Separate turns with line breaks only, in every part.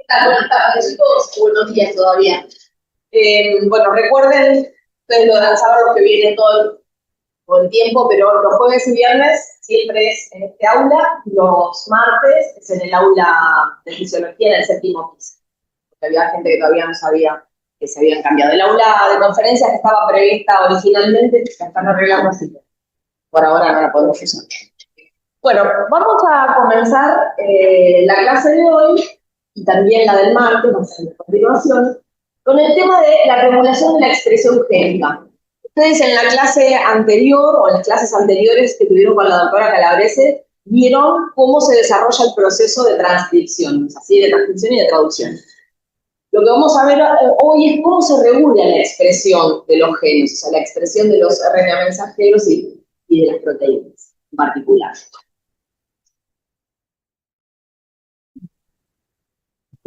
Buenas tardes, chicos. Buenos días todavía. Bueno, recuerden, ustedes lo deben saber los que vienen todo el tiempo, pero los jueves y viernes siempre es en este aula, los martes es en el aula de fisiología del séptimo piso. Porque había gente que todavía no sabía que se habían cambiado. El aula de conferencias que estaba prevista originalmente, ya están arreglando así. Por ahora no la podemos usar. Bueno, vamos a comenzar la clase de hoy y también la del martes, vamos a ver a continuación, con el tema de la regulación de la expresión génica. Ustedes en la clase anterior o en las clases anteriores que tuvieron con la doctora Calabrese vieron cómo se desarrolla el proceso de transcripción, así de transcripción y de traducción. Lo que vamos a ver hoy es cómo se regula la expresión de los genes, o sea, la expresión de los RNA mensajeros y de las proteínas en particular.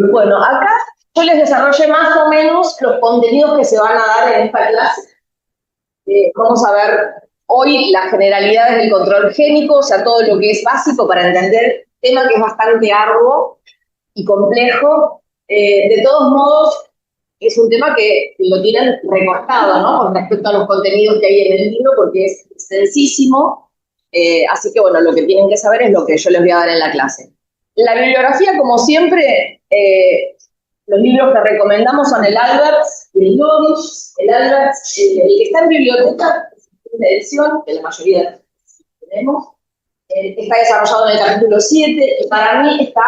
Bueno, acá yo les desarrollé más o menos los contenidos que se van a dar en esta clase. Vamos a ver hoy las generalidades del control génico, o sea, todo lo que es básico para entender el tema que es bastante arduo y complejo. De todos modos, es un tema que lo tienen recortado, ¿no? Con respecto a los contenidos que hay en el libro, porque es extensísimo. Así que, bueno, lo que tienen que saber es lo que yo les voy a dar en la clase. La bibliografía, como siempre, los libros que recomendamos son el Alberts y el Lovish. El Alberts, el que está en biblioteca, es de edición, que la mayoría tenemos, está desarrollado en el capítulo 7, y para mí está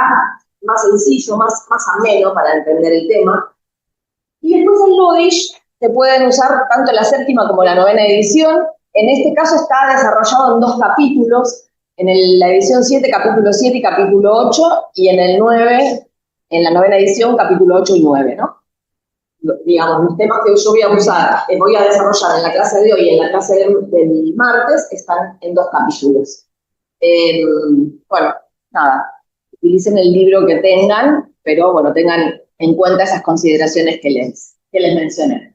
más sencillo, más ameno para entender el tema. Y después el Lovish se pueden usar tanto la séptima como la novena edición. En este caso está desarrollado en 2 capítulos, en la edición 7, capítulo 7 y capítulo 8, y en el 9, en la novena edición, capítulo 8 y 9, ¿no? Digamos, los temas que yo voy a usar, voy a desarrollar en la clase de hoy y en la clase del martes, están en 2 capítulos. Bueno, nada, utilicen el libro que tengan, pero bueno, tengan en cuenta esas consideraciones que les mencioné.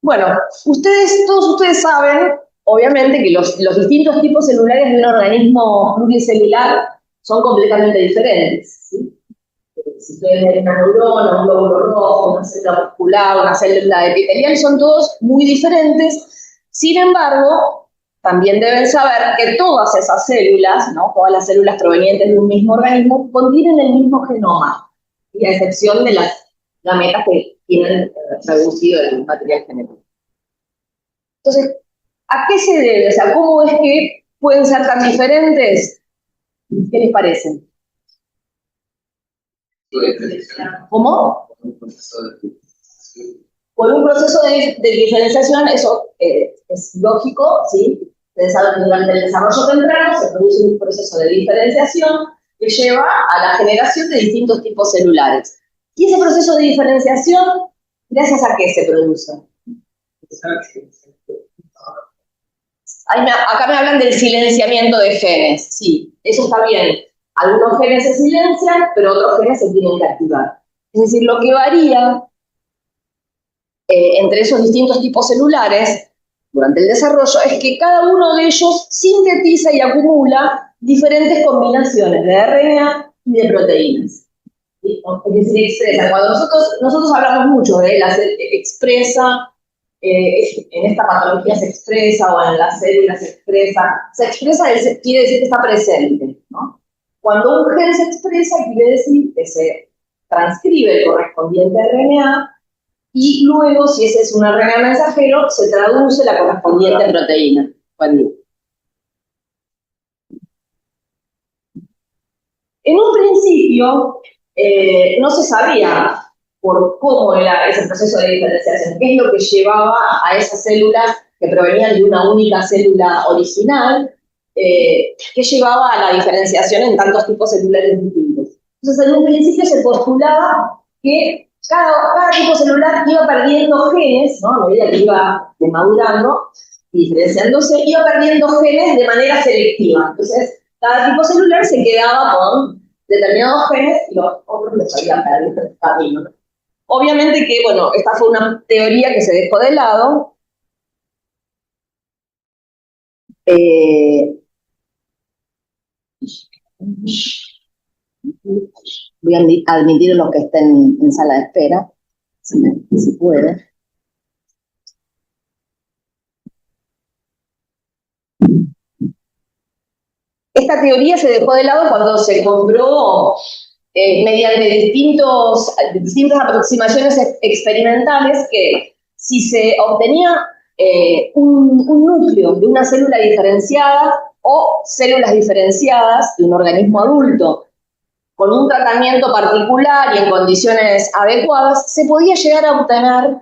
Bueno, todos ustedes saben, obviamente, que los distintos tipos celulares de un organismo pluricelular son completamente diferentes, ¿sí? Si ustedes ven una neurona, un glóbulo rojo, una célula muscular, una célula epitelial, son todos muy diferentes. Sin embargo, también deben saber que todas esas células, ¿no? Todas las células provenientes de un mismo organismo, contienen el mismo genoma, y a excepción de las gametas que tienen reducido el material genético. Entonces, ¿a qué se debe? O sea, ¿cómo es que pueden ser tan diferentes? ¿Qué les parece? ¿Cómo? Por un proceso de diferenciación, eso es lógico, ¿sí? Durante el desarrollo temprano se produce un proceso de diferenciación que lleva a la generación de distintos tipos celulares. Y ese proceso de diferenciación, ¿gracias a qué se produce? Acá me hablan del silenciamiento de genes. Sí, eso está bien. Algunos genes se silencian, pero otros genes se tienen que activar. Es decir, lo que varía entre esos distintos tipos celulares durante el desarrollo es que cada uno de ellos sintetiza y acumula diferentes combinaciones de RNA y de proteínas. ¿Sí? Es decir, expresa. Cuando nosotros hablamos mucho de la expresa, en esta patología se expresa o en las células se expresa quiere decir que está presente, ¿no? Cuando un gen se expresa quiere decir que se transcribe el correspondiente RNA y luego, si ese es un RNA mensajero, se traduce la correspondiente proteína. En un principio, no se sabía por cómo era ese proceso de diferenciación, qué es lo que llevaba a esas células que provenían de una única célula original, qué llevaba a la diferenciación en tantos tipos celulares distintos. Entonces, en un principio se postulaba que cada tipo celular iba perdiendo genes, ¿no? A medida que iba madurando y diferenciándose, iba perdiendo genes de manera selectiva. Entonces, cada tipo celular se quedaba con determinados genes y los otros los habían perdido en el camino. Obviamente que, bueno, esta fue una teoría que se dejó de lado. Voy a admitir a los que estén en sala de espera, si puede. Esta teoría se dejó de lado cuando se comprobó mediante distintas aproximaciones experimentales que si se obtenía un núcleo de una célula diferenciada o células diferenciadas de un organismo adulto con un tratamiento particular y en condiciones adecuadas, se podía llegar a obtener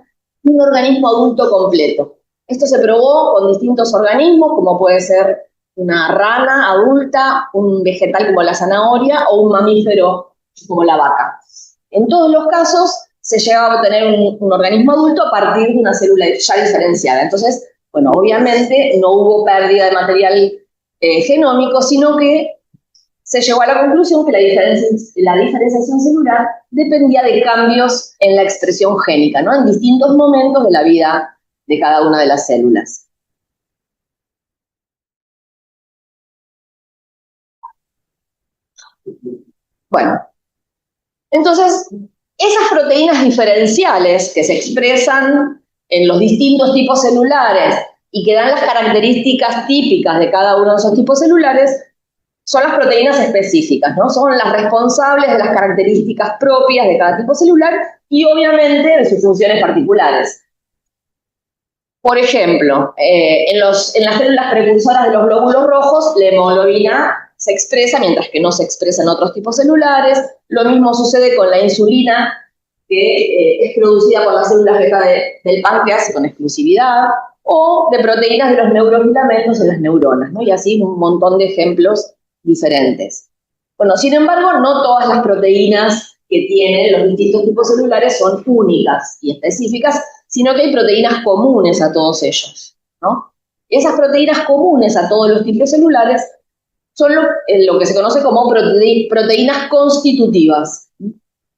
un organismo adulto completo. Esto se probó con distintos organismos, como puede ser una rana adulta, un vegetal como la zanahoria o un mamífero como la vaca. En todos los casos se llegaba a obtener un organismo adulto a partir de una célula ya diferenciada. Entonces, bueno, obviamente no hubo pérdida de material genómico, sino que se llegó a la conclusión que la diferenciación celular dependía de cambios en la expresión génica, ¿no? En distintos momentos de la vida de cada una de las células. Bueno, entonces, esas proteínas diferenciales que se expresan en los distintos tipos celulares y que dan las características típicas de cada uno de esos tipos celulares son las proteínas específicas, ¿no? Son las responsables de las características propias de cada tipo celular y obviamente de sus funciones particulares. Por ejemplo, en las células precursoras de los glóbulos rojos, la hemoglobina se expresa mientras que no se expresa en otros tipos celulares. Lo mismo sucede con la insulina, que es producida por las células beta del páncreas con exclusividad, o de proteínas de los neurofilamentos en las neuronas, ¿no? Y así un montón de ejemplos diferentes. Bueno, sin embargo, no todas las proteínas que tienen los distintos tipos celulares son únicas y específicas, sino que hay proteínas comunes a todos ellos, ¿no? Esas proteínas comunes a todos los tipos celulares son lo que se conoce como proteínas constitutivas.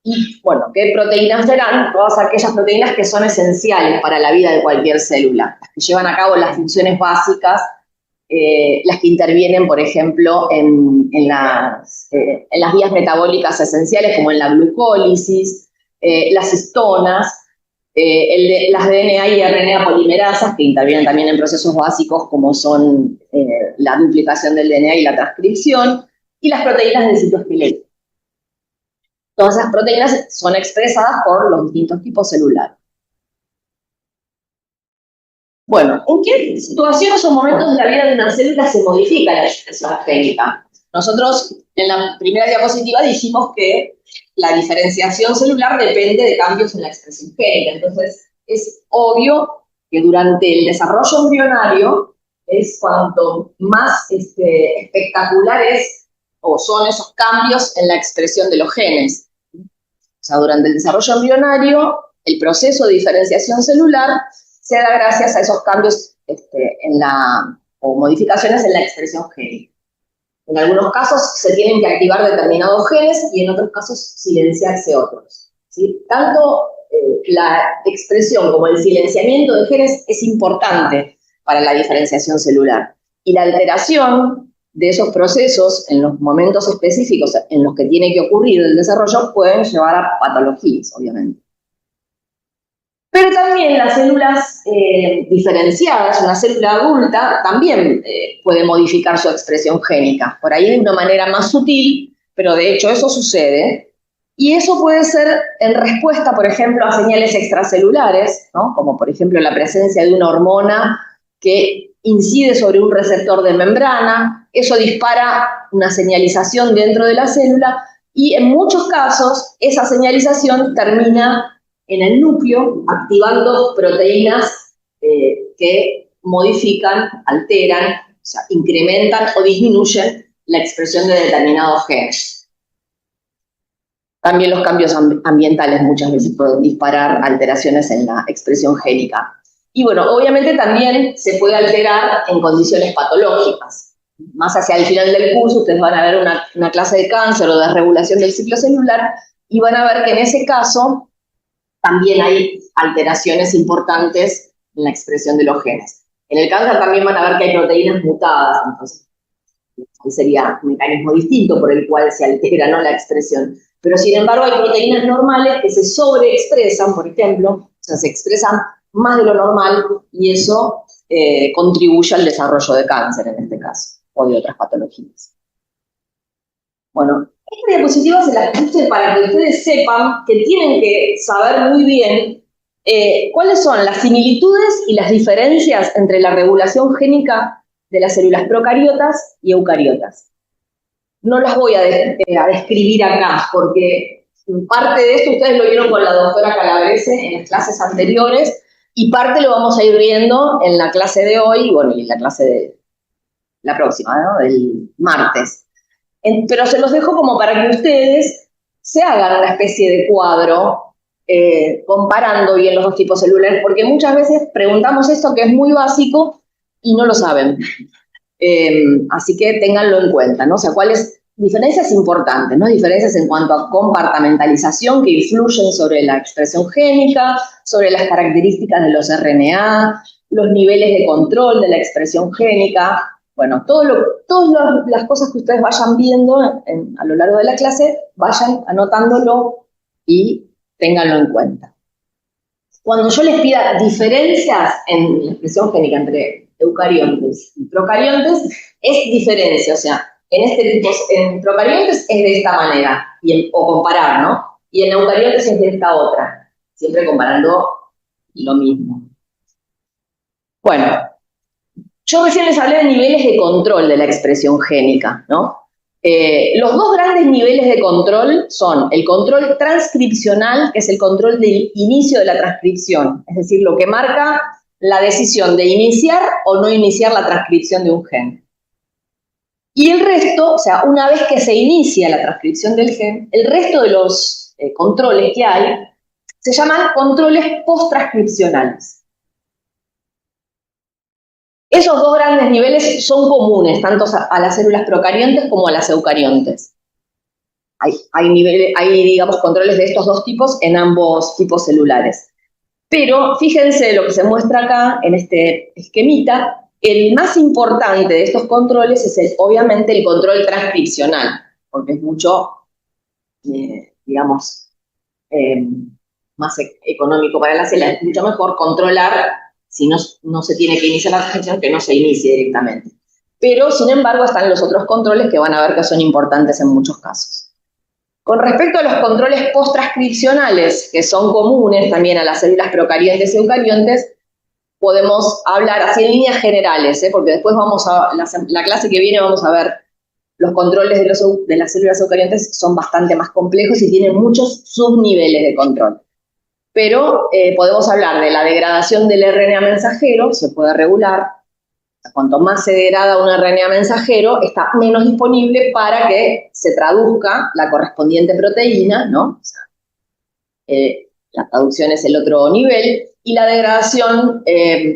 Y, bueno, ¿qué proteínas serán? Todas aquellas proteínas que son esenciales para la vida de cualquier célula, las que llevan a cabo las funciones básicas, las que intervienen, por ejemplo, en las vías metabólicas esenciales, como en la glucólisis, las histonas, las DNA y RNA polimerasas, que intervienen también en procesos básicos como son la duplicación del DNA y la transcripción, y las proteínas del citoesqueleto. Todas esas proteínas son expresadas por los distintos tipos celulares. Bueno, ¿en qué situaciones o momentos de la vida de una célula se modifica la expresión génica? Nosotros en la primera diapositiva dijimos que la diferenciación celular depende de cambios en la expresión génica. Entonces, es obvio que durante el desarrollo embrionario es cuanto más espectaculares o son esos cambios en la expresión de los genes. O sea, durante el desarrollo embrionario, el proceso de diferenciación celular se da gracias a esos cambios o modificaciones en la expresión génica. En algunos casos se tienen que activar determinados genes y en otros casos silenciarse otros, ¿sí? Tanto la expresión como el silenciamiento de genes es importante para la diferenciación celular. Y la alteración de esos procesos en los momentos específicos en los que tiene que ocurrir el desarrollo pueden llevar a patologías, obviamente. Pero también las células diferenciadas, una célula adulta, también puede modificar su expresión génica, por ahí de una manera más sutil, pero de hecho eso sucede. Y eso puede ser en respuesta, por ejemplo, a señales extracelulares, ¿no? Como por ejemplo la presencia de una hormona que incide sobre un receptor de membrana, eso dispara una señalización dentro de la célula y en muchos casos esa señalización termina en el núcleo, activando proteínas que modifican, alteran, o sea, incrementan o disminuyen la expresión de determinados genes. También los cambios ambientales muchas veces pueden disparar alteraciones en la expresión génica. Y bueno, obviamente también se puede alterar en condiciones patológicas. Más hacia el final del curso ustedes van a ver una clase de cáncer o de regulación del ciclo celular y van a ver que en ese caso también hay alteraciones importantes en la expresión de los genes. En el cáncer también van a ver que hay proteínas mutadas. Entonces, Ahí sería un mecanismo distinto por el cual se altera, ¿no?, la expresión. Pero sin embargo hay proteínas normales que se sobreexpresan, por ejemplo, o sea, se expresan más de lo normal y eso contribuye al desarrollo de cáncer en este caso, o de otras patologías. Bueno, esta diapositiva se las puse para que ustedes sepan que tienen que saber muy bien cuáles son las similitudes y las diferencias entre la regulación génica de las células procariotas y eucariotas. No las voy a describir acá, porque parte de esto ustedes lo vieron con la doctora Calabrese en las clases anteriores, y parte lo vamos a ir viendo en la clase de hoy, bueno, y en la clase de la próxima, ¿no?, del martes. Pero se los dejo como para que ustedes se hagan una especie de cuadro comparando bien los dos tipos celulares, porque muchas veces preguntamos esto que es muy básico y no lo saben. Así que ténganlo en cuenta, ¿no? O sea, cuáles diferencias importantes, ¿no? Diferencias en cuanto a compartamentalización que influyen sobre la expresión génica, sobre las características de los RNA, los niveles de control de la expresión génica. Bueno, todas las cosas que ustedes vayan viendo a lo largo de la clase, vayan anotándolo y ténganlo en cuenta. Cuando yo les pida diferencias en la expresión génica entre eucariontes y procariontes, es diferencia, o sea, en procariontes es de esta manera, o comparar, ¿no? Y en eucariontes es de esta otra, siempre comparando lo mismo. Bueno, yo recién les hablé de niveles de control de la expresión génica, ¿no? Los dos grandes niveles de control son el control transcripcional, que es el control del inicio de la transcripción, es decir, lo que marca la decisión de iniciar o no iniciar la transcripción de un gen. Y el resto, o sea, una vez que se inicia la transcripción del gen, el resto de los controles que hay se llaman controles post-transcripcionales. Esos dos grandes niveles son comunes, tanto a las células procariontes como a las eucariontes. Hay, digamos, controles de estos dos tipos en ambos tipos celulares. Pero fíjense lo que se muestra acá en este esquemita. El más importante de estos controles es, obviamente, el control transcripcional, porque es mucho, digamos, más económico para la célula. Es mucho mejor controlar, si no se tiene que iniciar la transcripción, que no se inicie directamente. Pero, sin embargo, están los otros controles que van a ver que son importantes en muchos casos. Con respecto a los controles post-transcripcionales, que son comunes también a las células procariontes y eucariontes, podemos hablar así en líneas generales, porque después la clase que viene vamos a ver los controles de las células eucariontes son bastante más complejos y tienen muchos subniveles de control. Pero podemos hablar de la degradación del RNA mensajero, se puede regular. Cuanto más se degrada un RNA mensajero, está menos disponible para que se traduzca la correspondiente proteína, ¿no? O sea, la traducción es el otro nivel, y la degradación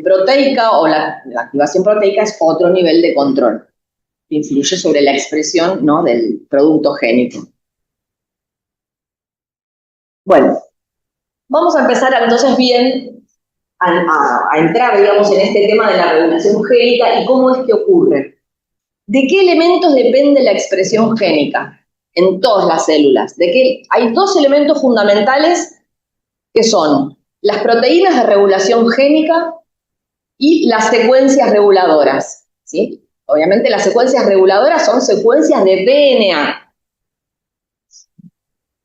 proteica o la activación proteica es otro nivel de control, que influye sobre la expresión, ¿no?, del producto génico. Bueno, vamos a empezar entonces bien a entrar, digamos, en este tema de la regulación génica y cómo es que ocurre. ¿De qué elementos depende la expresión génica en todas las células? Hay dos elementos fundamentales que son las proteínas de regulación génica y las secuencias reguladoras, ¿sí? Obviamente las secuencias reguladoras son secuencias de DNA.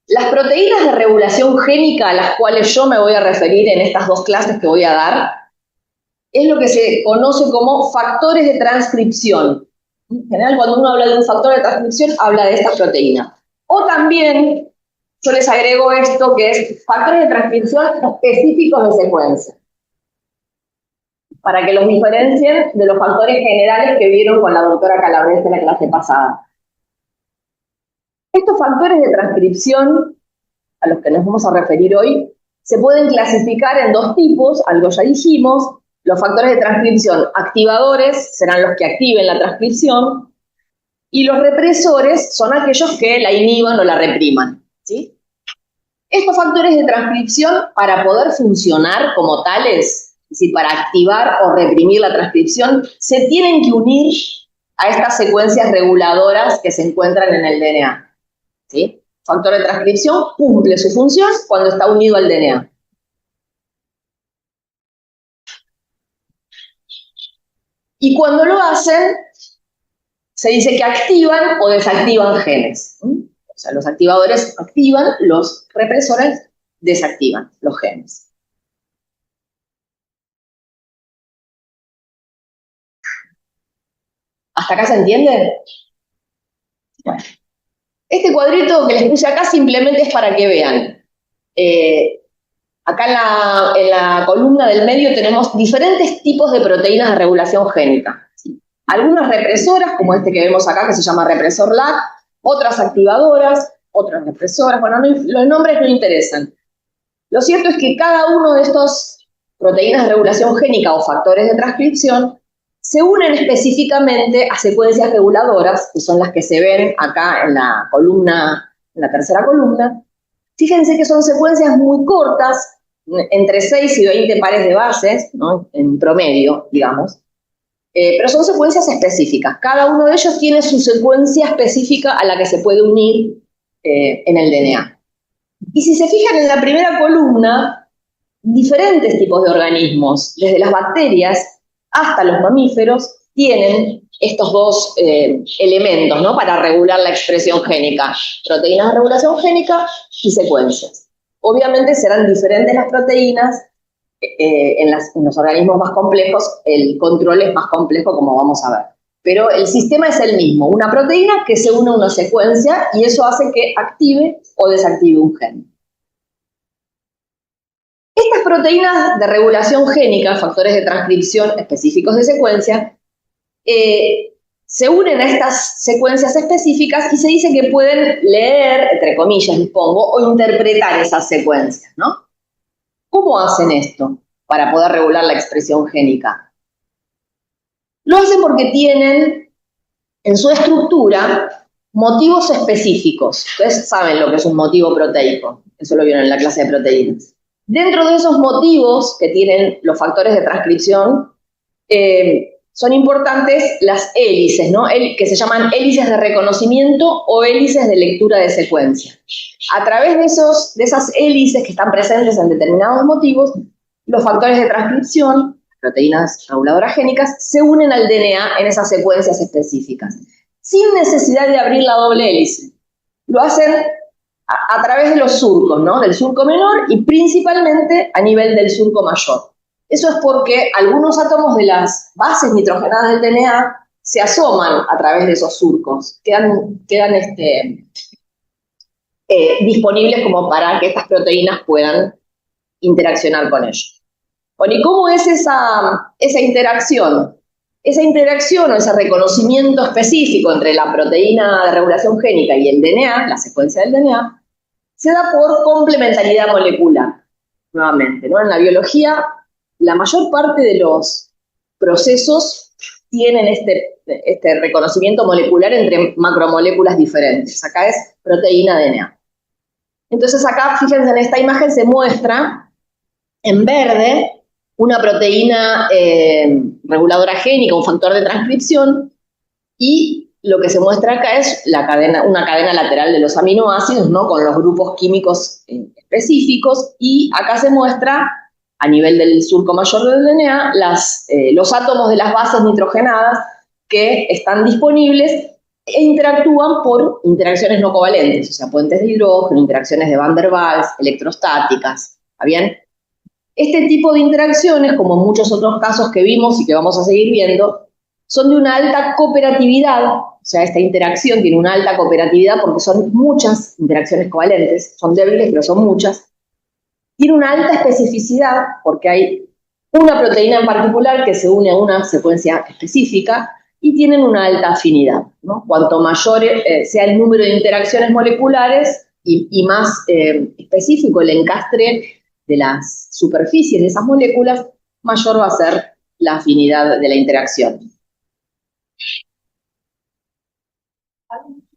Las proteínas de regulación génica a las cuales yo me voy a referir en estas dos clases que voy a dar, es lo que se conoce como factores de transcripción. En general, cuando uno habla de un factor de transcripción, habla de esta proteína. O también, yo les agrego esto, que es factores de transcripción específicos de secuencia, para que los diferencien de los factores generales que vieron con la doctora Calabrese en la clase pasada. Estos factores de transcripción, a los que nos vamos a referir hoy, se pueden clasificar en dos tipos, algo ya dijimos. Los factores de transcripción activadores serán los que activen la transcripción, y los represores son aquellos que la inhiban o la repriman, ¿sí? Estos factores de transcripción, para poder funcionar como tales, es decir, para activar o reprimir la transcripción, se tienen que unir a estas secuencias reguladoras que se encuentran en el DNA. ¿Sí? Factor de transcripción cumple su función cuando está unido al DNA. Y cuando lo hacen, se dice que activan o desactivan genes. O sea, los activadores activan, los represores desactivan los genes. ¿Hasta acá se entiende? Bueno. Este cuadrito que les puse acá simplemente es para que vean. Acá en la columna del medio tenemos diferentes tipos de proteínas de regulación génica. ¿Sí? Algunas represoras, como este que vemos acá, que se llama represor LAC, otras activadoras, otras represoras, bueno, los nombres no interesan. Lo cierto es que cada uno de estos proteínas de regulación génica o factores de transcripción se unen específicamente a secuencias reguladoras, que son las que se ven acá en la columna, en la tercera columna. Fíjense que son secuencias muy cortas, entre 6 y 20 pares de bases, ¿no? En promedio, digamos. Pero son secuencias específicas. Cada uno de ellos tiene su secuencia específica a la que se puede unir en el DNA. Y si se fijan en la primera columna, diferentes tipos de organismos, desde las bacterias hasta los mamíferos, tienen estos dos elementos, ¿no? Para regular la expresión génica. Proteínas de regulación génica y secuencias. Obviamente serán diferentes las proteínas. En los organismos más complejos el control es más complejo, como vamos a ver. Pero el sistema es el mismo. Una proteína que se une a una secuencia y eso hace que active o desactive un gen. Estas proteínas de regulación génica, factores de transcripción específicos de secuencia, se unen a estas secuencias específicas y se dice que pueden leer, entre comillas, les pongo, o interpretar esas secuencias, ¿no? ¿Cómo hacen esto para poder regular la expresión génica? Lo hacen porque tienen en su estructura motivos específicos. Ustedes saben lo que es un motivo proteico, eso lo vieron en la clase de proteínas. Dentro de esos motivos que tienen los factores de transcripción, son importantes las hélices, ¿no? Que se llaman hélices de reconocimiento o hélices de lectura de secuencia. A través de esas hélices que están presentes en determinados motivos, los factores de transcripción, proteínas reguladoras génicas, se unen al DNA en esas secuencias específicas, sin necesidad de abrir la doble hélice. Lo hacen a través de los surcos, ¿no? Del surco menor y principalmente a nivel del surco mayor. Eso es porque algunos átomos de las bases nitrogenadas del DNA se asoman a través de esos surcos, quedan disponibles como para que estas proteínas puedan interaccionar con ellos. Bueno, ¿y cómo es esa interacción? Esa interacción o ese reconocimiento específico entre la proteína de regulación génica y el DNA, la secuencia del DNA, se da por complementariedad molecular, nuevamente, ¿no? En la biología, la mayor parte de los procesos tienen este reconocimiento molecular entre macromoléculas diferentes. Acá es proteína DNA. Entonces acá, fíjense, en esta imagen se muestra en verde una proteína reguladora génica, un factor de transcripción, y lo que se muestra acá es una cadena lateral de los aminoácidos, ¿no? Con los grupos químicos específicos, y acá se muestra a nivel del surco mayor del DNA, los átomos de las bases nitrogenadas que están disponibles e interactúan por interacciones no covalentes, o sea, puentes de hidrógeno, interacciones de Van der Waals, electrostáticas, ¿está bien? Este tipo de interacciones, como muchos otros casos que vimos y que vamos a seguir viendo, son de una alta cooperatividad, o sea, esta interacción tiene una alta cooperatividad porque son muchas interacciones covalentes, son débiles pero son muchas. Tiene una alta especificidad porque hay una proteína en particular que se une a una secuencia específica y tienen una alta afinidad, ¿no? Cuanto mayor sea el número de interacciones moleculares y más específico el encastre de las superficies de esas moléculas, mayor va a ser la afinidad de la interacción.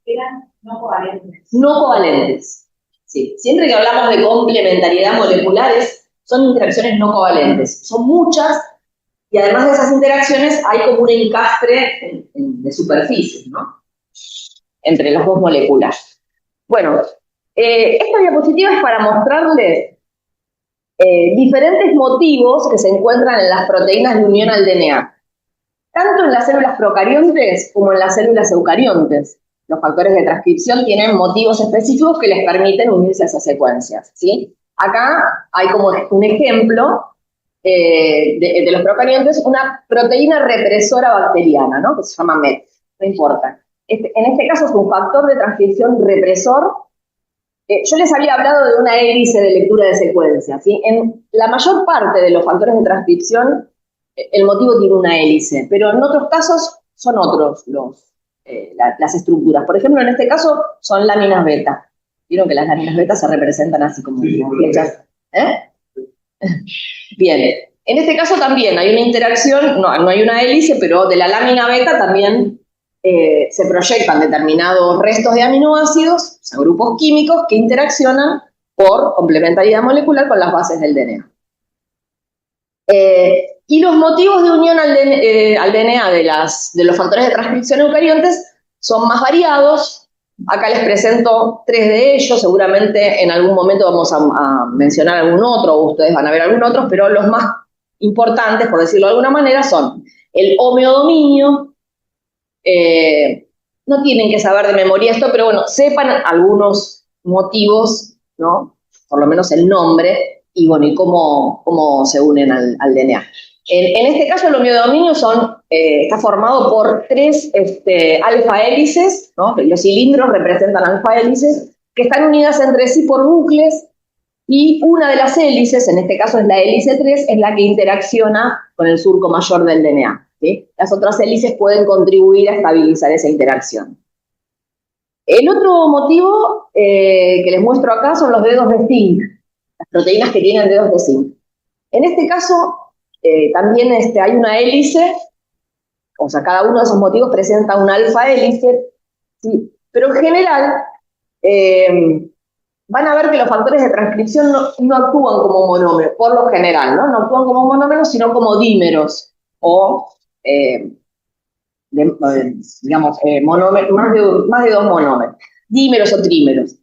Eran no covalentes. No covalentes. Sí. Siempre que hablamos de complementariedad moleculares, son interacciones no covalentes. Son muchas, Y además de esas interacciones hay como un encastre de superficies, ¿no? Entre las dos moléculas. Bueno, esta diapositiva es para mostrarles diferentes motivos que se encuentran en las proteínas de unión al DNA, tanto en las células procariontes como en las células eucariontes. Los factores de transcripción tienen motivos específicos que les permiten unirse a esas secuencias, ¿sí? Acá hay como un ejemplo de los procariontes, una proteína represora bacteriana, ¿no? Que se llama MET, no importa. En este caso es un factor de transcripción represor. Yo les había hablado de una hélice de lectura de secuencia, ¿sí? En la mayor parte de los factores de transcripción, el motivo tiene una hélice, pero en otros casos son otros las estructuras. Por ejemplo, en este caso son láminas beta. Vieron que las láminas beta se representan así como flechas. Bien, en este caso también hay una interacción, no hay una hélice, pero de la lámina beta también se proyectan determinados restos de aminoácidos, o sea, grupos químicos que interaccionan por complementariedad molecular con las bases del DNA. Y los motivos de unión al DNA de los factores de transcripción eucariontes son más variados. Acá les presento 3 de ellos, seguramente en algún momento vamos a mencionar algún otro, o ustedes van a ver algún otro, pero los más importantes, por decirlo de alguna manera, son el homeodominio. No tienen que saber de memoria esto, pero bueno, sepan algunos motivos, ¿no? Por lo menos el nombre, y bueno, y cómo se unen al DNA. En este caso, el homeodominio está formado por 3 alfa hélices, ¿no? Los cilindros representan alfa hélices, que están unidas entre sí por bucles, y una de las hélices, en este caso es la hélice 3, es la que interacciona con el surco mayor del DNA. ¿Sí? Las otras hélices pueden contribuir a estabilizar esa interacción. El otro motivo que les muestro acá son los dedos de zinc, las proteínas que tienen dedos de zinc. En este caso, también hay una hélice, o sea, cada uno de esos motivos presenta una alfa hélice, ¿sí? Pero en general, van a ver que los factores de transcripción no actúan como monómeros, por lo general, ¿no? No actúan como monómeros, sino como dímeros, o digamos, más de 2 monómeros, dímeros o trímeros.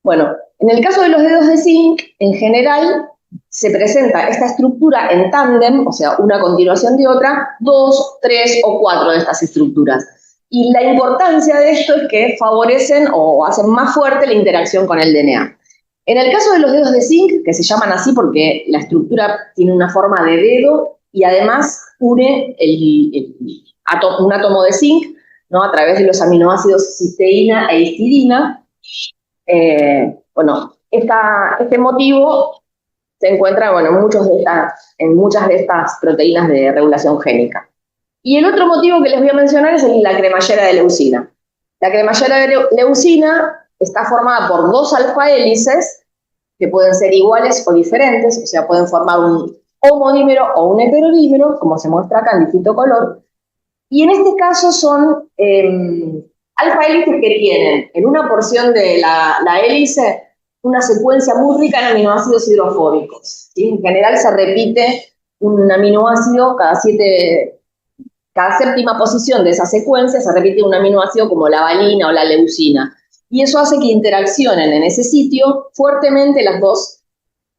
Bueno, en el caso de los dedos de zinc, en general, se presenta esta estructura en tándem, o sea, una a continuación de otra, 2, 3 o 4 de estas estructuras. Y la importancia de esto es que favorecen o hacen más fuerte la interacción con el DNA. En el caso de los dedos de zinc, que se llaman así porque la estructura tiene una forma de dedo y además une un átomo de zinc, ¿no? A través de los aminoácidos cisteína e histidina. Bueno, este motivo se encuentra, bueno, en muchas de estas proteínas de regulación génica. Y el otro motivo que les voy a mencionar es la cremallera de leucina. La cremallera de leucina está formada por 2 alfa hélices que pueden ser iguales o diferentes, o sea, pueden formar un homodímero o un heterodímero, como se muestra acá en distinto color. Y en este caso son alfa hélices que tienen en una porción de la hélice una secuencia muy rica en aminoácidos hidrofóbicos, ¿sí? En general se repite un aminoácido cada séptima posición de esa secuencia, se repite un aminoácido como la valina o la leucina. Y eso hace que interaccionen en ese sitio fuertemente las 2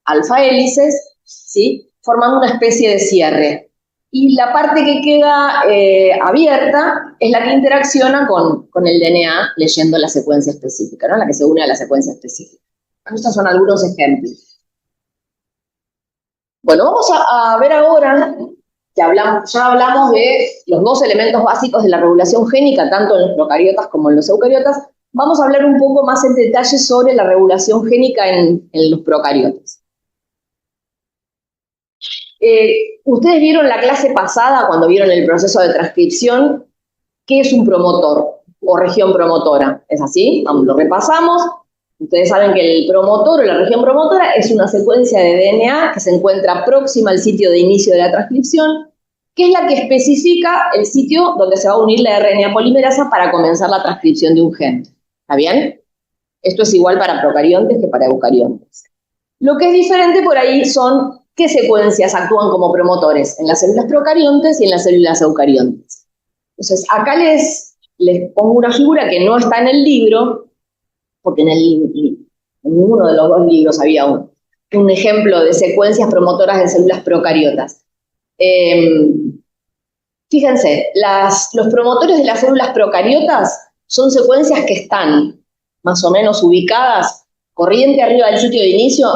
alfa hélices, ¿sí? Formando una especie de cierre. Y la parte que queda abierta es la que interacciona con el DNA leyendo la secuencia específica, ¿no? La que se une a la secuencia específica. Estos son algunos ejemplos. Bueno, vamos a ver ahora, ya hablamos de los 2 elementos básicos de la regulación génica, tanto en los procariotas como en los eucariotas. Vamos a hablar un poco más en detalle sobre la regulación génica en los procariotas. Ustedes vieron la clase pasada, cuando vieron el proceso de transcripción, ¿qué es un promotor o región promotora? ¿Es así? Lo repasamos. Ustedes saben que el promotor o la región promotora es una secuencia de DNA que se encuentra próxima al sitio de inicio de la transcripción, que es la que especifica el sitio donde se va a unir la RNA polimerasa para comenzar la transcripción de un gen. ¿Está bien? Esto es igual para procariontes que para eucariontes. Lo que es diferente por ahí son ¿qué secuencias actúan como promotores? En las células procariontes y en las células eucariontes. Entonces, acá les pongo una figura que no está en el libro, porque en ninguno de los dos libros había un ejemplo de secuencias promotoras en células procariotas. Fíjense, los promotores de las células procariotas son secuencias que están más o menos ubicadas corriente arriba del sitio de inicio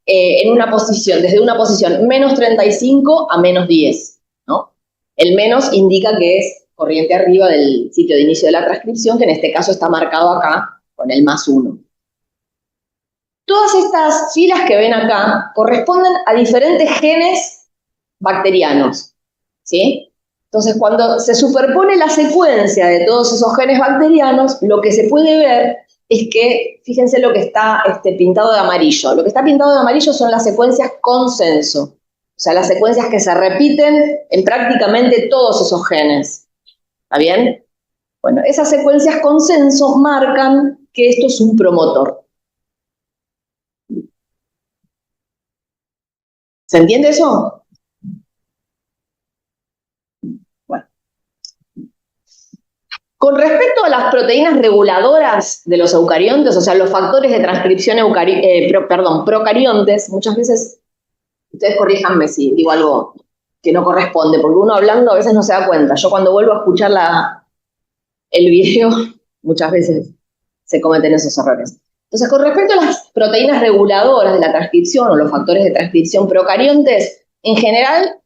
en una posición, desde una posición menos 35 a menos 10, ¿no? El menos indica que es corriente arriba del sitio de inicio de la transcripción, que en este caso está marcado acá con el más 1. Todas estas filas que ven acá corresponden a diferentes genes bacterianos, ¿sí? Entonces, cuando se superpone la secuencia de todos esos genes bacterianos, lo que se puede ver es que, fíjense lo que está pintado de amarillo. Lo que está pintado de amarillo son las secuencias consenso, o sea, las secuencias que se repiten en prácticamente todos esos genes. ¿Está bien? Bueno, esas secuencias consenso marcan que esto es un promotor. ¿Se entiende eso? Bueno. Con respecto a las proteínas reguladoras de los eucariontes, o sea, los factores de transcripción procariontes, muchas veces, ustedes corríjanme si digo algo que no corresponde, porque uno hablando a veces no se da cuenta. Yo cuando vuelvo a escuchar el video, muchas veces se cometen esos errores. Entonces, con respecto a las proteínas reguladoras de la transcripción o los factores de transcripción procariontes, en general,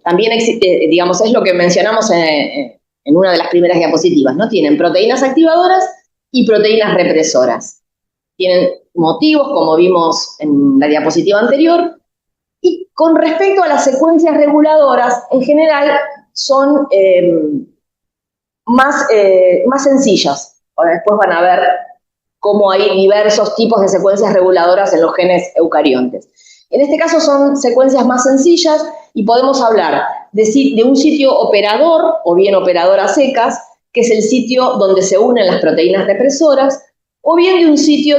también existe, digamos, es lo que mencionamos en una de las primeras diapositivas, ¿no? Tienen proteínas activadoras y proteínas represoras. Tienen motivos, como vimos en la diapositiva anterior, y con respecto a las secuencias reguladoras, en general son más sencillas. Ahora después van a ver cómo hay diversos tipos de secuencias reguladoras en los genes eucariontes. En este caso son secuencias más sencillas y podemos hablar de un sitio operador o bien operador a secas, que es el sitio donde se unen las proteínas represoras, o bien de un sitio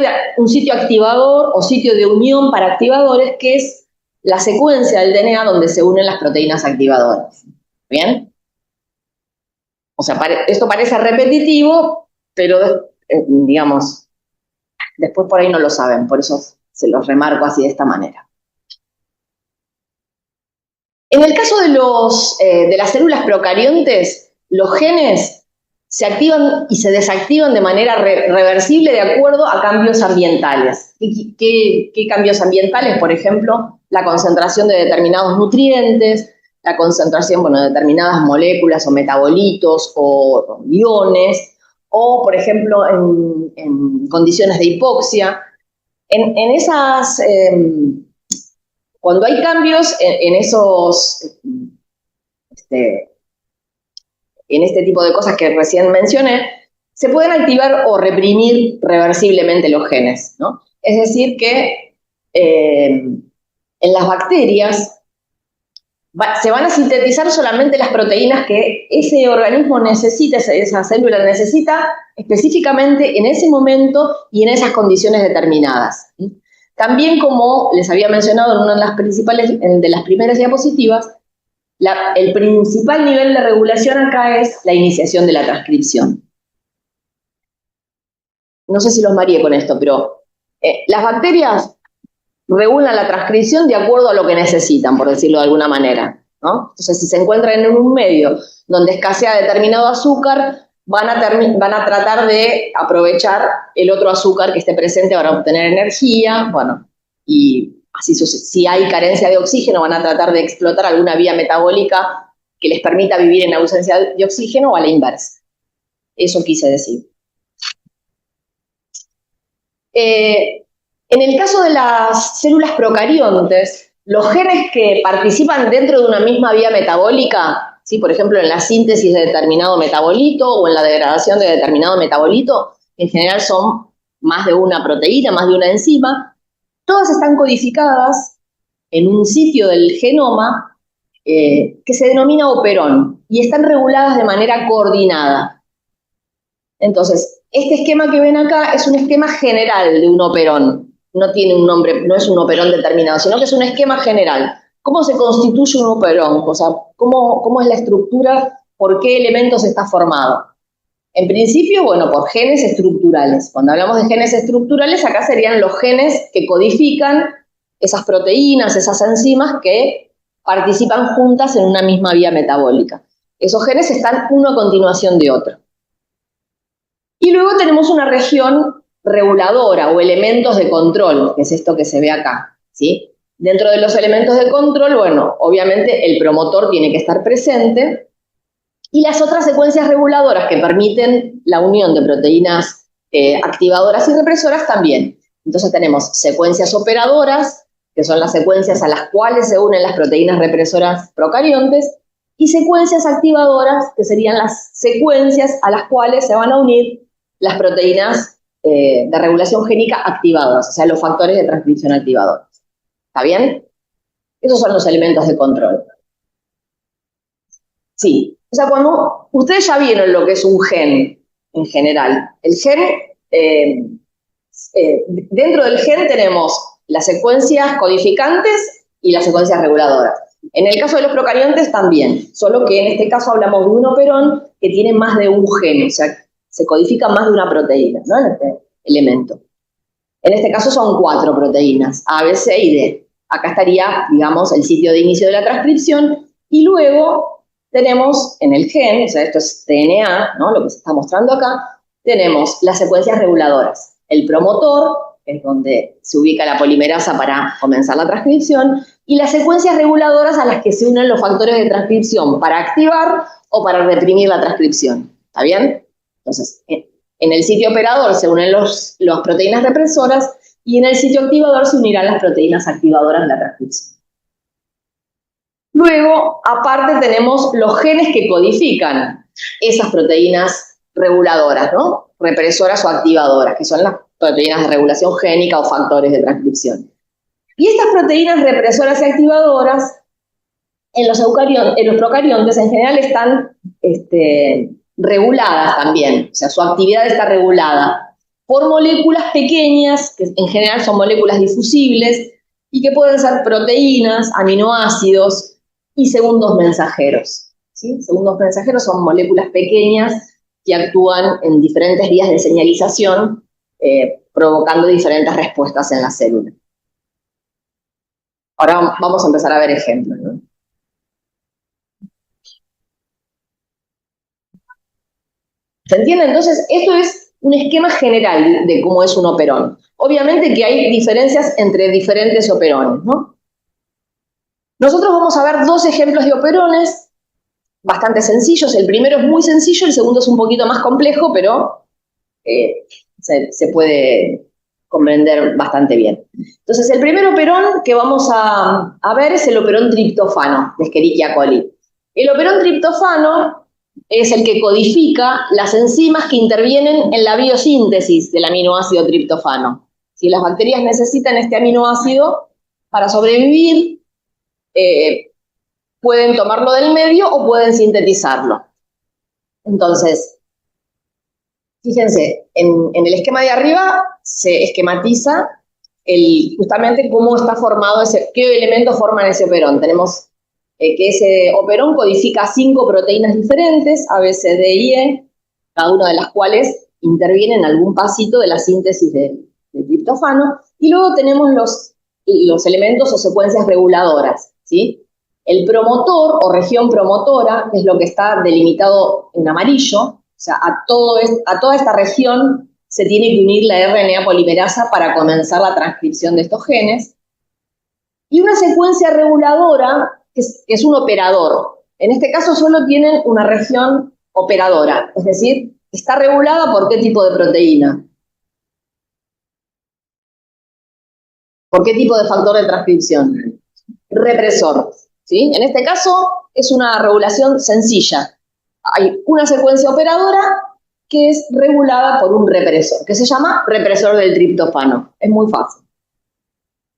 activador o sitio de unión para activadores, que es la secuencia del DNA donde se unen las proteínas activadoras. ¿Bien? O sea, esto parece repetitivo, pero digamos, después por ahí no lo saben, por eso se los remarco así de esta manera. En el caso de las células procariontes, los genes se activan y se desactivan de manera reversible de acuerdo a cambios ambientales. ¿Qué cambios ambientales? Por ejemplo, la concentración de determinados nutrientes, la concentración, de determinadas moléculas o metabolitos o iones, o, por ejemplo, en condiciones de hipoxia. Cuando hay cambios en este tipo de cosas que recién mencioné, se pueden activar o reprimir reversiblemente los genes, ¿no? Es decir que en las bacterias se van a sintetizar solamente las proteínas que ese organismo necesita, esa célula necesita específicamente en ese momento y en esas condiciones determinadas. También, como les había mencionado en una de las primeras diapositivas, el principal nivel de regulación acá es la iniciación de la transcripción. No sé si los mareé con esto, pero las bacterias regulan la transcripción de acuerdo a lo que necesitan, por decirlo de alguna manera, ¿no? Entonces, si se encuentran en un medio donde escasea determinado azúcar, van a tratar de aprovechar el otro azúcar que esté presente para obtener energía, y así si hay carencia de oxígeno, van a tratar de explotar alguna vía metabólica que les permita vivir en ausencia de oxígeno o a la inversa. Eso quise decir. En el caso de las células procariontes, los genes que participan dentro de una misma vía metabólica, ¿sí? Por ejemplo, en la síntesis de determinado metabolito o en la degradación de determinado metabolito, en general son más de una proteína, más de una enzima, todas están codificadas en un sitio del genoma que se denomina operón y están reguladas de manera coordinada. Entonces, este esquema que ven acá es un esquema general de un operón. No tiene un nombre, no es un operón determinado, sino que es un esquema general. ¿Cómo se constituye un operón? O sea, ¿cómo es la estructura? ¿Por qué elementos está formado? En principio, bueno, por genes estructurales. Cuando hablamos de genes estructurales, acá serían los genes que codifican esas proteínas, esas enzimas que participan juntas en una misma vía metabólica. Esos genes están uno a continuación de otro. Y luego tenemos una región reguladora o elementos de control, que es esto que se ve acá, ¿sí? Dentro de los elementos de control, bueno, obviamente el promotor tiene que estar presente, y las otras secuencias reguladoras que permiten la unión de proteínas activadoras y represoras también. Entonces tenemos secuencias operadoras, que son las secuencias a las cuales se unen las proteínas represoras procariontes, y secuencias activadoras, que serían las secuencias a las cuales se van a unir las proteínas de regulación génica activadoras, o sea, los factores de transcripción activadores. ¿Está bien? Esos son los elementos de control. Sí. O sea, cuando ustedes ya vieron lo que es un gen en general. El gen, dentro del gen tenemos las secuencias codificantes y las secuencias reguladoras. En el caso de los procariontes también, solo que en este caso hablamos de un operón que tiene más de un gen, o sea, se codifica más de una proteína, ¿no? En este elemento. En este caso son 4 proteínas, A, B, C y D. Acá estaría, digamos, el sitio de inicio de la transcripción, y luego tenemos en el gen, o sea, esto es DNA, ¿no? Lo que se está mostrando acá, tenemos las secuencias reguladoras. El promotor, que es donde se ubica la polimerasa para comenzar la transcripción, y las secuencias reguladoras a las que se unen los factores de transcripción para activar o para reprimir la transcripción. ¿Está bien? Entonces, en el sitio operador se unen las proteínas represoras y en el sitio activador se unirán las proteínas activadoras de la transcripción. Luego, aparte tenemos los genes que codifican esas proteínas reguladoras, ¿no? Represoras o activadoras, que son las proteínas de regulación génica o factores de transcripción. Y estas proteínas represoras y activadoras en los procariontes en general están reguladas también, o sea, su actividad está regulada por moléculas pequeñas, que en general son moléculas difusibles, y que pueden ser proteínas, aminoácidos y segundos mensajeros. ¿Sí? Segundos mensajeros son moléculas pequeñas que actúan en diferentes vías de señalización, provocando diferentes respuestas en la célula. Ahora vamos a empezar a ver ejemplos, ¿no? ¿Se entiende? Entonces, esto es un esquema general de cómo es un operón. Obviamente que hay diferencias entre diferentes operones, ¿no? Nosotros vamos a ver 2 ejemplos de operones bastante sencillos. El primero es muy sencillo, el segundo es un poquito más complejo, pero se puede comprender bastante bien. Entonces, el primer operón que vamos a ver es el operón triptofano de Escherichia coli. El operón triptofano es el que codifica las enzimas que intervienen en la biosíntesis del aminoácido triptofano. Si las bacterias necesitan este aminoácido para sobrevivir, pueden tomarlo del medio o pueden sintetizarlo. Entonces, fíjense, en el esquema de arriba se esquematiza justamente cómo está formado qué elementos forman ese operón. Tenemos que ese operón codifica 5 proteínas diferentes, A, B, C, D y E, cada una de las cuales interviene en algún pasito de la síntesis del triptofano, y luego tenemos los elementos o secuencias reguladoras, ¿sí? El promotor o región promotora, que es lo que está delimitado en amarillo, o sea, a toda esta región se tiene que unir la RNA polimerasa para comenzar la transcripción de estos genes, y una secuencia reguladora, que es un operador. En este caso solo tienen una región operadora, es decir, está regulada por qué tipo de proteína. ¿Por qué tipo de factor de transcripción? Represor, ¿sí? En este caso es una regulación sencilla. Hay una secuencia operadora que es regulada por un represor, que se llama represor del triptofano. Es muy fácil.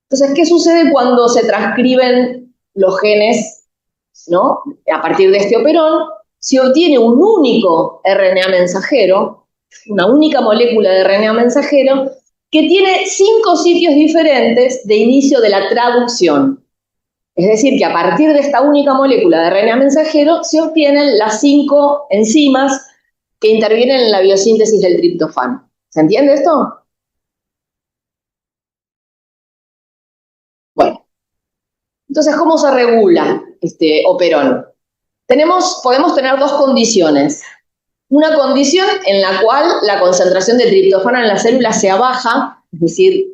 Entonces, ¿qué sucede cuando se transcriben los genes, ¿no? A partir de este operón, se obtiene un único RNA mensajero, una única molécula de RNA mensajero, que tiene 5 sitios diferentes de inicio de la traducción. Es decir, que a partir de esta única molécula de RNA mensajero se obtienen las 5 enzimas que intervienen en la biosíntesis del triptofano. ¿Se entiende esto? Bueno, entonces, ¿cómo se regula este operón? Podemos tener dos condiciones. Una condición en la cual la concentración de triptofano en la célula sea baja, es decir,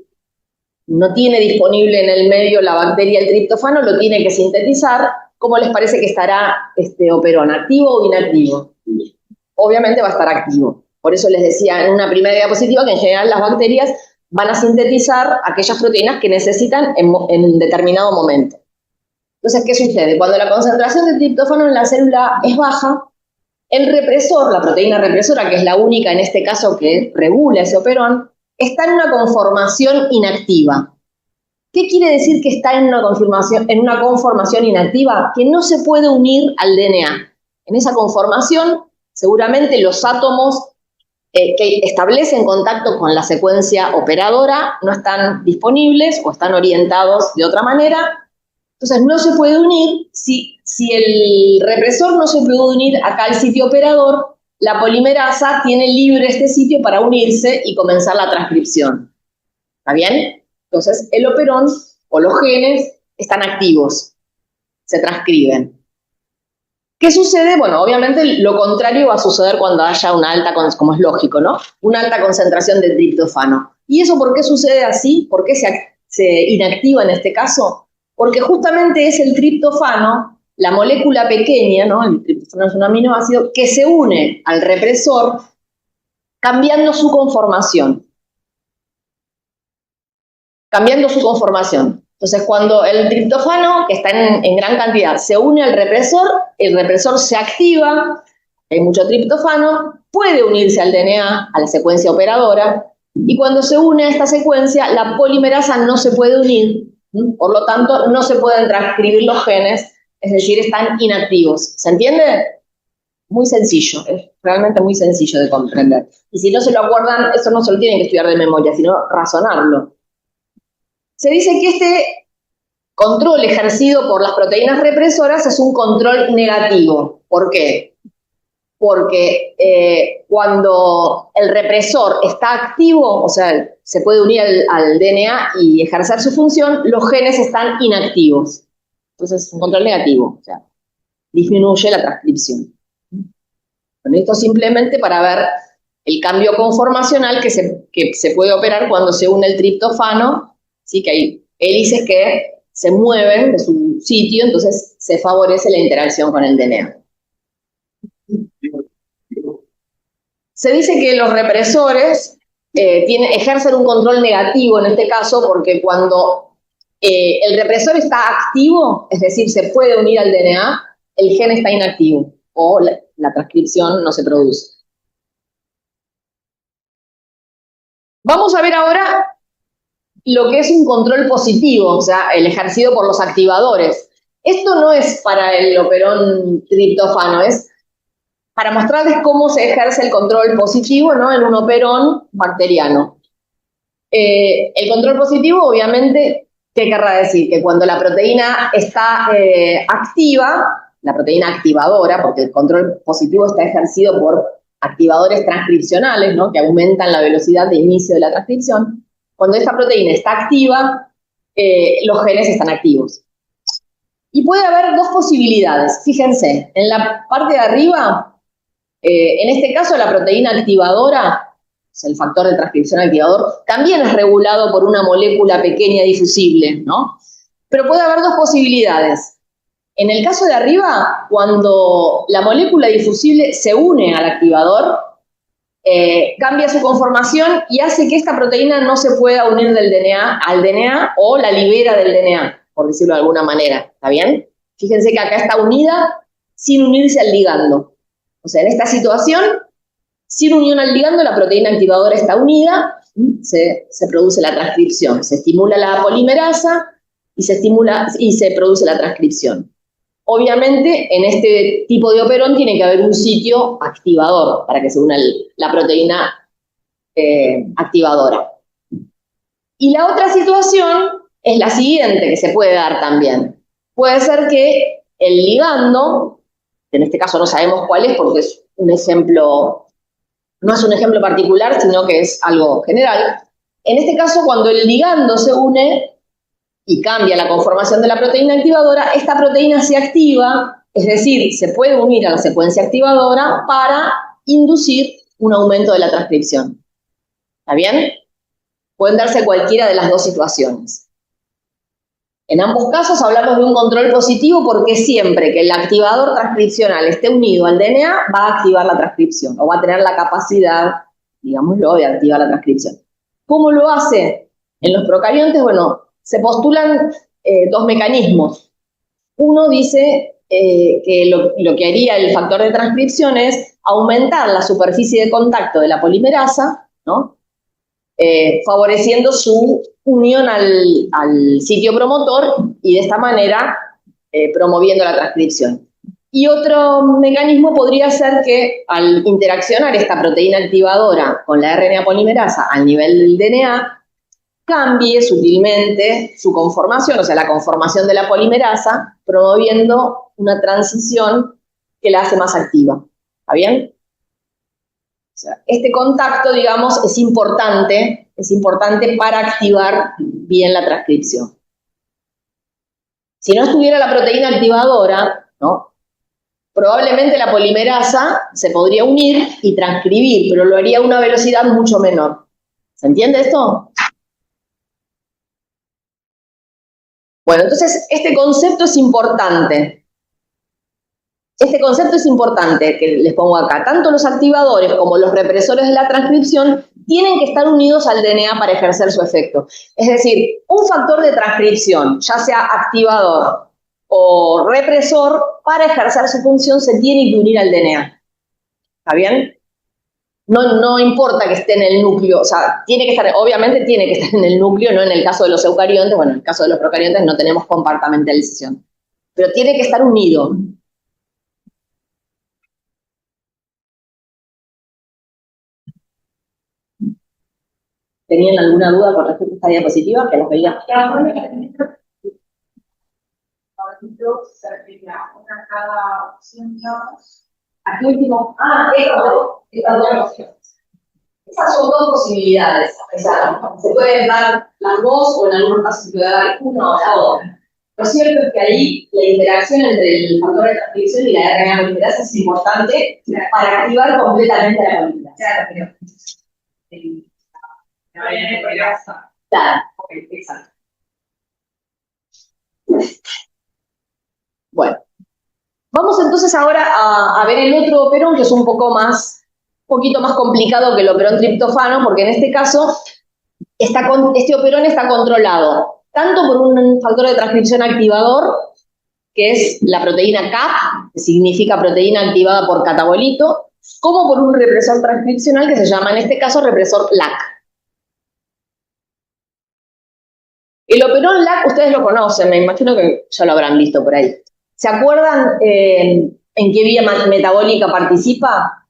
no tiene disponible en el medio la bacteria el triptofano, lo tiene que sintetizar. ¿Cómo les parece que estará este operón? ¿Activo o inactivo? Obviamente va a estar activo. Por eso les decía en una primera diapositiva que en general las bacterias van a sintetizar aquellas proteínas que necesitan en determinado momento. Entonces, ¿qué sucede? Cuando la concentración de triptofano en la célula es baja, el represor, la proteína represora, que es la única en este caso que regula ese operón, está en una conformación inactiva. ¿Qué quiere decir que está en una conformación inactiva? Que no se puede unir al DNA. En esa conformación, seguramente los átomos que establecen contacto con la secuencia operadora no están disponibles o están orientados de otra manera. Entonces no se puede unir. Si el represor no se puede unir acá al sitio operador, la polimerasa tiene libre este sitio para unirse y comenzar la transcripción. ¿Está bien? Entonces el operón o los genes están activos, se transcriben. ¿Qué sucede? Bueno, obviamente lo contrario va a suceder cuando haya una alta, como es lógico, ¿no? Una alta concentración de triptofano. ¿Y eso por qué sucede así? ¿Por qué se inactiva en este caso? Porque justamente es el triptofano, la molécula pequeña, ¿no? El triptofano es un aminoácido, que se une al represor cambiando su conformación. Entonces, cuando el triptofano, que está en gran cantidad, se une al represor, el represor se activa, hay mucho triptofano, puede unirse al DNA, a la secuencia operadora, y cuando se une a esta secuencia, la polimerasa no se puede unir, por lo tanto, no se pueden transcribir los genes, es decir, están inactivos. ¿Se entiende? Muy sencillo, es realmente muy sencillo de comprender. Y si no se lo acuerdan, eso no se lo tienen que estudiar de memoria, sino razonarlo. Se dice que este control ejercido por las proteínas represoras es un control negativo. ¿Por qué? Porque cuando el represor está activo, o sea, se puede unir al DNA y ejercer su función, los genes están inactivos. Entonces es un control negativo, o sea, disminuye la transcripción. Bueno, esto simplemente para ver el cambio conformacional que se puede operar cuando se une el triptofano, ¿sí? Que hay hélices que se mueven de su sitio, entonces se favorece la interacción con el DNA. Se dice que los represores ejercen un control negativo en este caso porque cuando el represor está activo, es decir, se puede unir al DNA, el gen está inactivo o la transcripción no se produce. Vamos a ver ahora lo que es un control positivo, o sea, el ejercido por los activadores. Esto no es para el operón triptofano, es para mostrarles cómo se ejerce el control positivo, ¿no? En un operón bacteriano. El control positivo, obviamente, ¿qué querrá decir? Que cuando la proteína está activa, la proteína activadora, porque el control positivo está ejercido por activadores transcripcionales, ¿no? Que aumentan la velocidad de inicio de la transcripción. Cuando esta proteína está activa, los genes están activos. Y puede haber dos posibilidades. Fíjense, en la parte de arriba, en este caso la proteína activadora, el factor de transcripción activador, también es regulado por una molécula pequeña difusible, ¿no? Pero puede haber dos posibilidades. En el caso de arriba, cuando la molécula difusible se une al activador, cambia su conformación y hace que esta proteína no se pueda unir del DNA al DNA o la libera del DNA, por decirlo de alguna manera. ¿Está bien? Fíjense que acá está unida sin unirse al ligando. O sea, en esta situación, sin unión al ligando, la proteína activadora está unida, se produce la transcripción, se estimula la polimerasa y se produce la transcripción. Obviamente, en este tipo de operón tiene que haber un sitio activador para que se una la proteína activadora. Y la otra situación es la siguiente que se puede dar también. puede ser que el ligando, que en este caso no sabemos cuál es porque es un ejemplo, no es un ejemplo particular, sino que es algo general. En este caso, cuando el ligando se une y cambia la conformación de la proteína activadora, esta proteína se activa, es decir, se puede unir a la secuencia activadora para inducir un aumento de la transcripción. ¿Está bien? Pueden darse cualquiera de las dos situaciones. En ambos casos hablamos de un control positivo porque siempre que el activador transcripcional esté unido al DNA, va a activar la transcripción o va a tener la capacidad, digámoslo, de activar la transcripción. ¿Cómo lo hace? En los procariontes, bueno, se postulan dos mecanismos. Uno dice que lo que haría el factor de transcripción es aumentar la superficie de contacto de la polimerasa, ¿no? Favoreciendo su unión al sitio promotor y de esta manera promoviendo la transcripción. Y otro mecanismo podría ser que al interaccionar esta proteína activadora con la RNA polimerasa al nivel del DNA, cambie sutilmente su conformación, o sea, la conformación de la polimerasa, promoviendo una transición que la hace más activa. ¿Está bien? O sea, este contacto, digamos, es importante para activar bien la transcripción. Si no estuviera la proteína activadora, ¿no? Probablemente la polimerasa se podría unir y transcribir, pero lo haría a una velocidad mucho menor. ¿Se entiende esto? Bueno, entonces este concepto es importante. Este concepto es importante que les pongo acá. Tanto los activadores como los represores de la transcripción tienen que estar unidos al DNA para ejercer su efecto. Es decir, un factor de transcripción, ya sea activador o represor, para ejercer su función se tiene que unir al DNA. ¿Está bien? No importa que esté en el núcleo, o sea, obviamente tiene que estar en el núcleo, no en el caso de los eucariontes, bueno, en el caso de los procariontes no tenemos compartimentalización, pero tiene que estar unido. ¿Tenían alguna duda con respecto a esta diapositiva? Que las veía. Aquí último. Estas dos opciones. Esas son dos posibilidades. O sea, se pueden dar las dos o en algunos casos se puede dar una o la otra. Lo cierto es que ahí la interacción entre el factor de transcripción y la RNA polimerasa es importante para activar completamente la polimerasa. Claro, Claro, exacto. Bueno, vamos entonces ahora a ver el otro operón, que es un poquito más complicado que el operón triptofano, porque en este caso este operón está controlado tanto por un factor de transcripción activador, que es la proteína CAP, que significa proteína activada por catabolito, como por un represor transcripcional que se llama en este caso represor LAC. El operón LAC ustedes lo conocen, me imagino que ya lo habrán visto por ahí. ¿Se acuerdan en qué vía metabólica participa?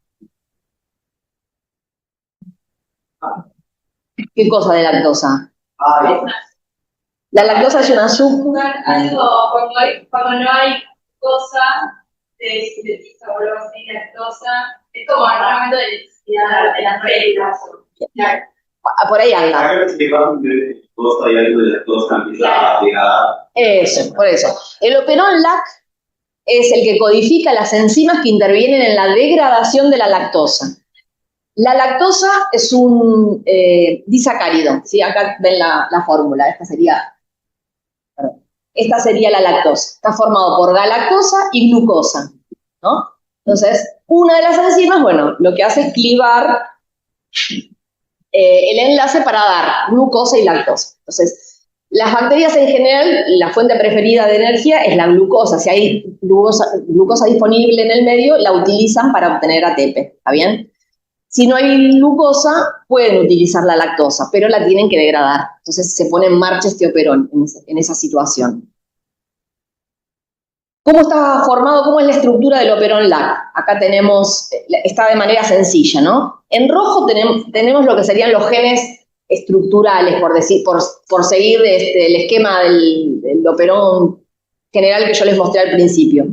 ¿Qué cosa de lactosa? La lactosa es un azúcar.
Cuando no hay glucosa, se sintetiza glucosa y lactosa. Es como el momento de necesidad de las reglas.
Por ahí anda. Eso, por eso. El operón LAC es el que codifica las enzimas que intervienen en la degradación de la lactosa. La lactosa es un disacárido, ¿sí? Acá ven la fórmula, esta sería la lactosa. Está formado por galactosa y glucosa, ¿no? Entonces, una de las enzimas, bueno, lo que hace es clivar el enlace para dar glucosa y lactosa. Entonces, las bacterias en general, la fuente preferida de energía es la glucosa. Si hay glucosa disponible en el medio, la utilizan para obtener ATP, ¿está bien? Si no hay glucosa, pueden utilizar la lactosa, pero la tienen que degradar. Entonces se pone en marcha este operón en esa situación. ¿Cómo está formado? ¿Cómo es la estructura del operón LAC? Acá está de manera sencilla, ¿no? En rojo tenemos lo que serían los genes estructurales, por seguir el esquema del operón general que yo les mostré al principio.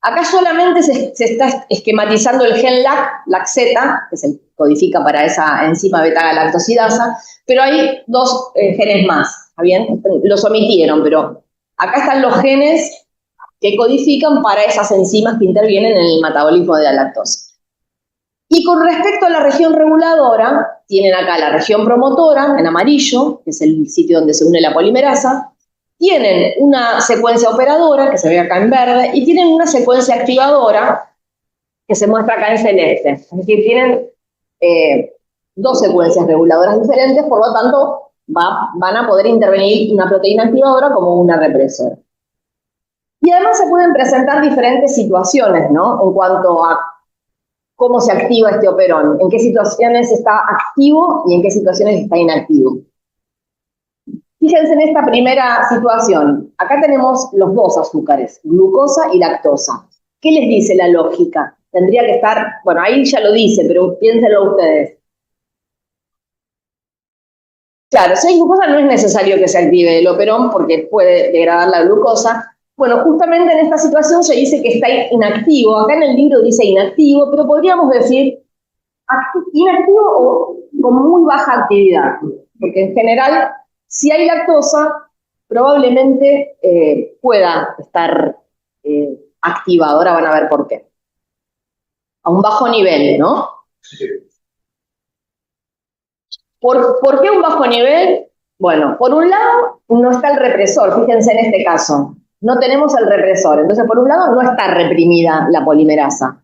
Acá solamente se está esquematizando el gen LAC-Z, que se codifica para esa enzima beta-galactosidasa, pero hay dos genes más, ¿está bien? Los omitieron, pero acá están los genes que codifican para esas enzimas que intervienen en el metabolismo de la lactosa. Y con respecto a la región reguladora, tienen acá la región promotora, en amarillo, que es el sitio donde se une la polimerasa, tienen una secuencia operadora, que se ve acá en verde, y tienen una secuencia activadora, que se muestra acá en celeste. Es decir, tienen dos secuencias reguladoras diferentes, por lo tanto, van a poder intervenir una proteína activadora como una represora. Y además se pueden presentar diferentes situaciones, ¿no? En cuanto a cómo se activa este operón, en qué situaciones está activo y en qué situaciones está inactivo. Fíjense en esta primera situación. Acá tenemos los dos azúcares, glucosa y lactosa. ¿Qué les dice la lógica? Tendría que estar, bueno, ahí ya lo dice, pero piénsenlo ustedes. Claro, si hay glucosa no es necesario que se active el operón porque puede degradar la glucosa. Bueno, justamente en esta situación se dice que está inactivo. Acá en el libro dice inactivo, pero podríamos decir inactivo o con muy baja actividad. Porque en general, si hay lactosa, probablemente pueda estar activado. Ahora van a ver por qué. A un bajo nivel, ¿no? ¿Por qué un bajo nivel? Bueno, por un lado no está el represor, fíjense en este caso. No tenemos el represor, entonces por un lado no está reprimida la polimerasa.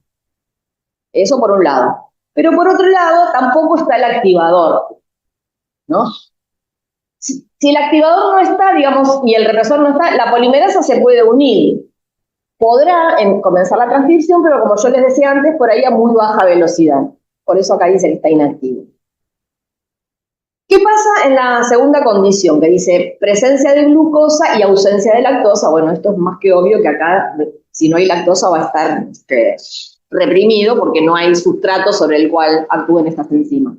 Eso por un lado. Pero por otro lado tampoco está el activador, ¿no? Si el activador no está, digamos, y el represor no está, la polimerasa se puede unir. Podrá comenzar la transcripción, pero como yo les decía antes, por ahí a muy baja velocidad. Por eso acá dice que está inactivo. ¿Qué pasa en la segunda condición? Que dice presencia de glucosa y ausencia de lactosa. Bueno, esto es más que obvio que acá, si no hay lactosa, va a estar reprimido porque no hay sustrato sobre el cual actúen estas enzimas.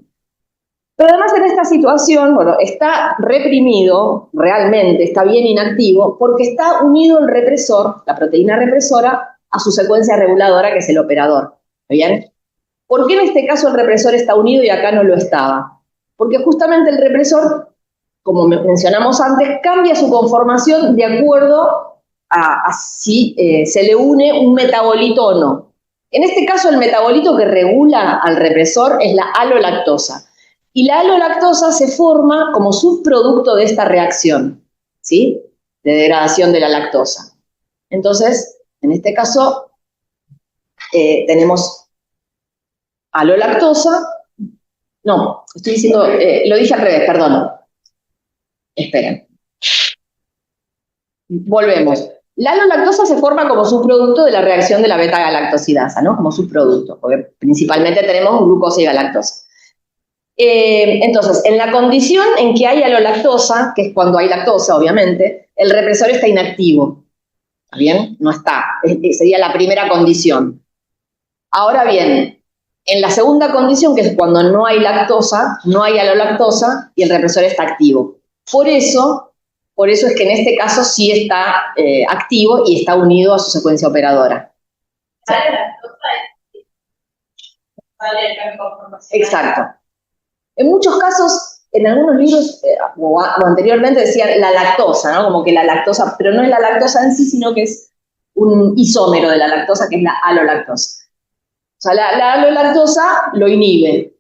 Pero además en esta situación, bueno, está reprimido, realmente está bien inactivo, porque está unido el represor, la proteína represora, a su secuencia reguladora, que es el operador. ¿Bien? ¿Por qué en este caso el represor está unido y acá no lo estaba? Porque justamente el represor, como mencionamos antes, cambia su conformación de acuerdo a si se le une un metabolito o no. En este caso, el metabolito que regula al represor es la alolactosa. Y la alolactosa se forma como subproducto de esta reacción, ¿sí? De degradación de la lactosa. Entonces, en este caso, tenemos alolactosa. No, estoy diciendo, lo dije al revés, perdón. Esperen. Volvemos. La alolactosa se forma como subproducto de la reacción de la beta-galactosidasa, ¿no? Como subproducto, porque principalmente tenemos glucosa y galactosa. Entonces, en la condición en que hay alolactosa, que es cuando hay lactosa, obviamente, el represor está inactivo. ¿Está bien? No está. Sería la primera condición. Ahora bien, en la segunda condición, que es cuando no hay lactosa, no hay alolactosa y el represor está activo. Por eso es que en este caso sí está activo y está unido a su secuencia operadora. Exacto. En muchos casos, en algunos libros, o anteriormente decían la lactosa, ¿no? Como que la lactosa, pero no es la lactosa en sí, sino que es un isómero de la lactosa, que es la alolactosa. O sea, la alolactosa lo inhibe.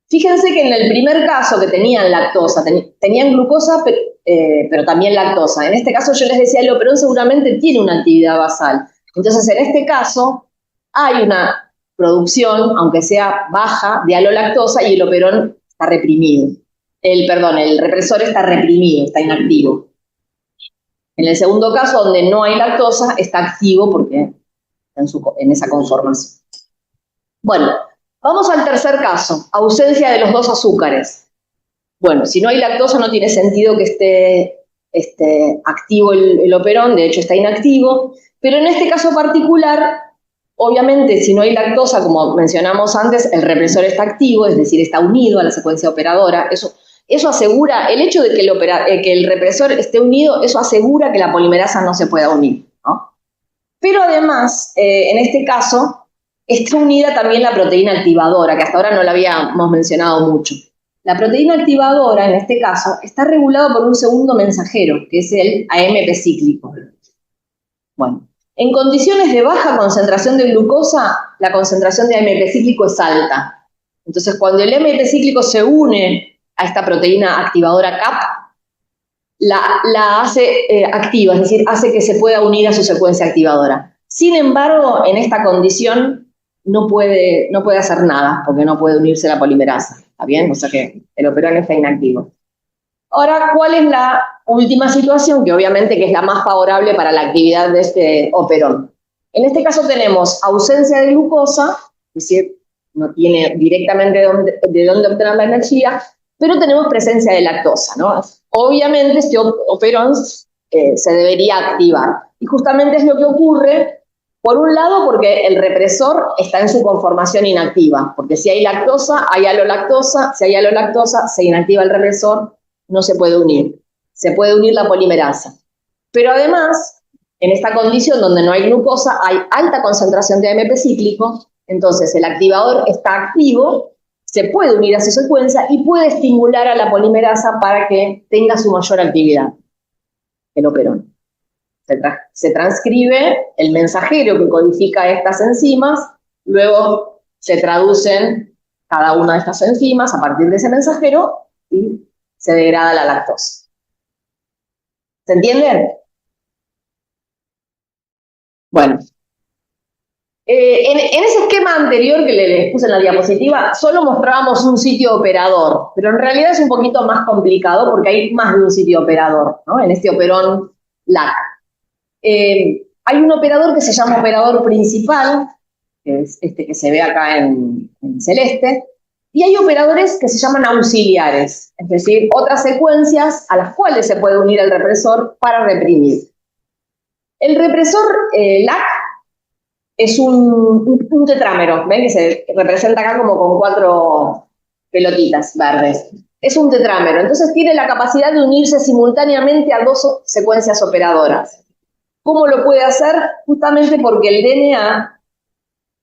Fíjense que en el primer caso que tenían lactosa, tenían glucosa, pero también lactosa. En este caso yo les decía, el operón seguramente tiene una actividad basal. Entonces, en este caso, hay una producción, aunque sea baja, de alolactosa y el operón está reprimido. El represor está reprimido, está inactivo. En el segundo caso, donde no hay lactosa, está activo porque está en esa conformación. Bueno, vamos al tercer caso, ausencia de los dos azúcares. Bueno, si no hay lactosa no tiene sentido que esté activo el operón, de hecho está inactivo, pero en este caso particular, obviamente si no hay lactosa, como mencionamos antes, el represor está activo, es decir, está unido a la secuencia operadora. Eso eso asegura, el hecho de que el represor esté unido, eso asegura que la polimerasa no se pueda unir, ¿no? Pero además, en este caso, está unida también la proteína activadora, que hasta ahora no la habíamos mencionado mucho. La proteína activadora, en este caso, está regulada por un segundo mensajero, que es el AMP cíclico. Bueno, en condiciones de baja concentración de glucosa, la concentración de AMP cíclico es alta. Entonces, cuando el AMP cíclico se une a esta proteína activadora CAP, la hace activa, es decir, hace que se pueda unir a su secuencia activadora. Sin embargo, en esta condición no puede hacer nada, porque no puede unirse a la polimerasa, ¿está bien? O sea que el operón está inactivo. Ahora, ¿cuál es la última situación? Que obviamente que es la más favorable para la actividad de este operón. En este caso tenemos ausencia de glucosa, es decir, no tiene directamente de dónde obtener la energía, pero tenemos presencia de lactosa, ¿no? Obviamente este operón se debería activar. Y justamente es lo que ocurre, por un lado, porque el represor está en su conformación inactiva, porque si hay lactosa, hay alolactosa, si hay alolactosa, se inactiva el represor, no se puede unir. Se puede unir la polimerasa. Pero además, en esta condición donde no hay glucosa, hay alta concentración de AMP cíclico, entonces el activador está activo, se puede unir a su secuencia y puede estimular a la polimerasa para que tenga su mayor actividad, el operón. Se transcribe el mensajero que codifica estas enzimas, luego se traducen cada una de estas enzimas a partir de ese mensajero y se degrada la lactosa. ¿Se entiende? Bueno. En ese esquema anterior que les puse en la diapositiva, solo mostrábamos un sitio operador, pero en realidad es un poquito más complicado porque hay más de un sitio operador, ¿no? En este operón LAC. Hay un operador que se llama operador principal, que es este que se ve acá en celeste, y hay operadores que se llaman auxiliares, es decir, otras secuencias a las cuales se puede unir el represor para reprimir. El represor LAC es un tetrámero, ¿ven? Que se representa acá como con 4 pelotitas verdes. Es un tetrámero, entonces tiene la capacidad de unirse simultáneamente a 2 secuencias operadoras. ¿Cómo lo puede hacer? Justamente porque el DNA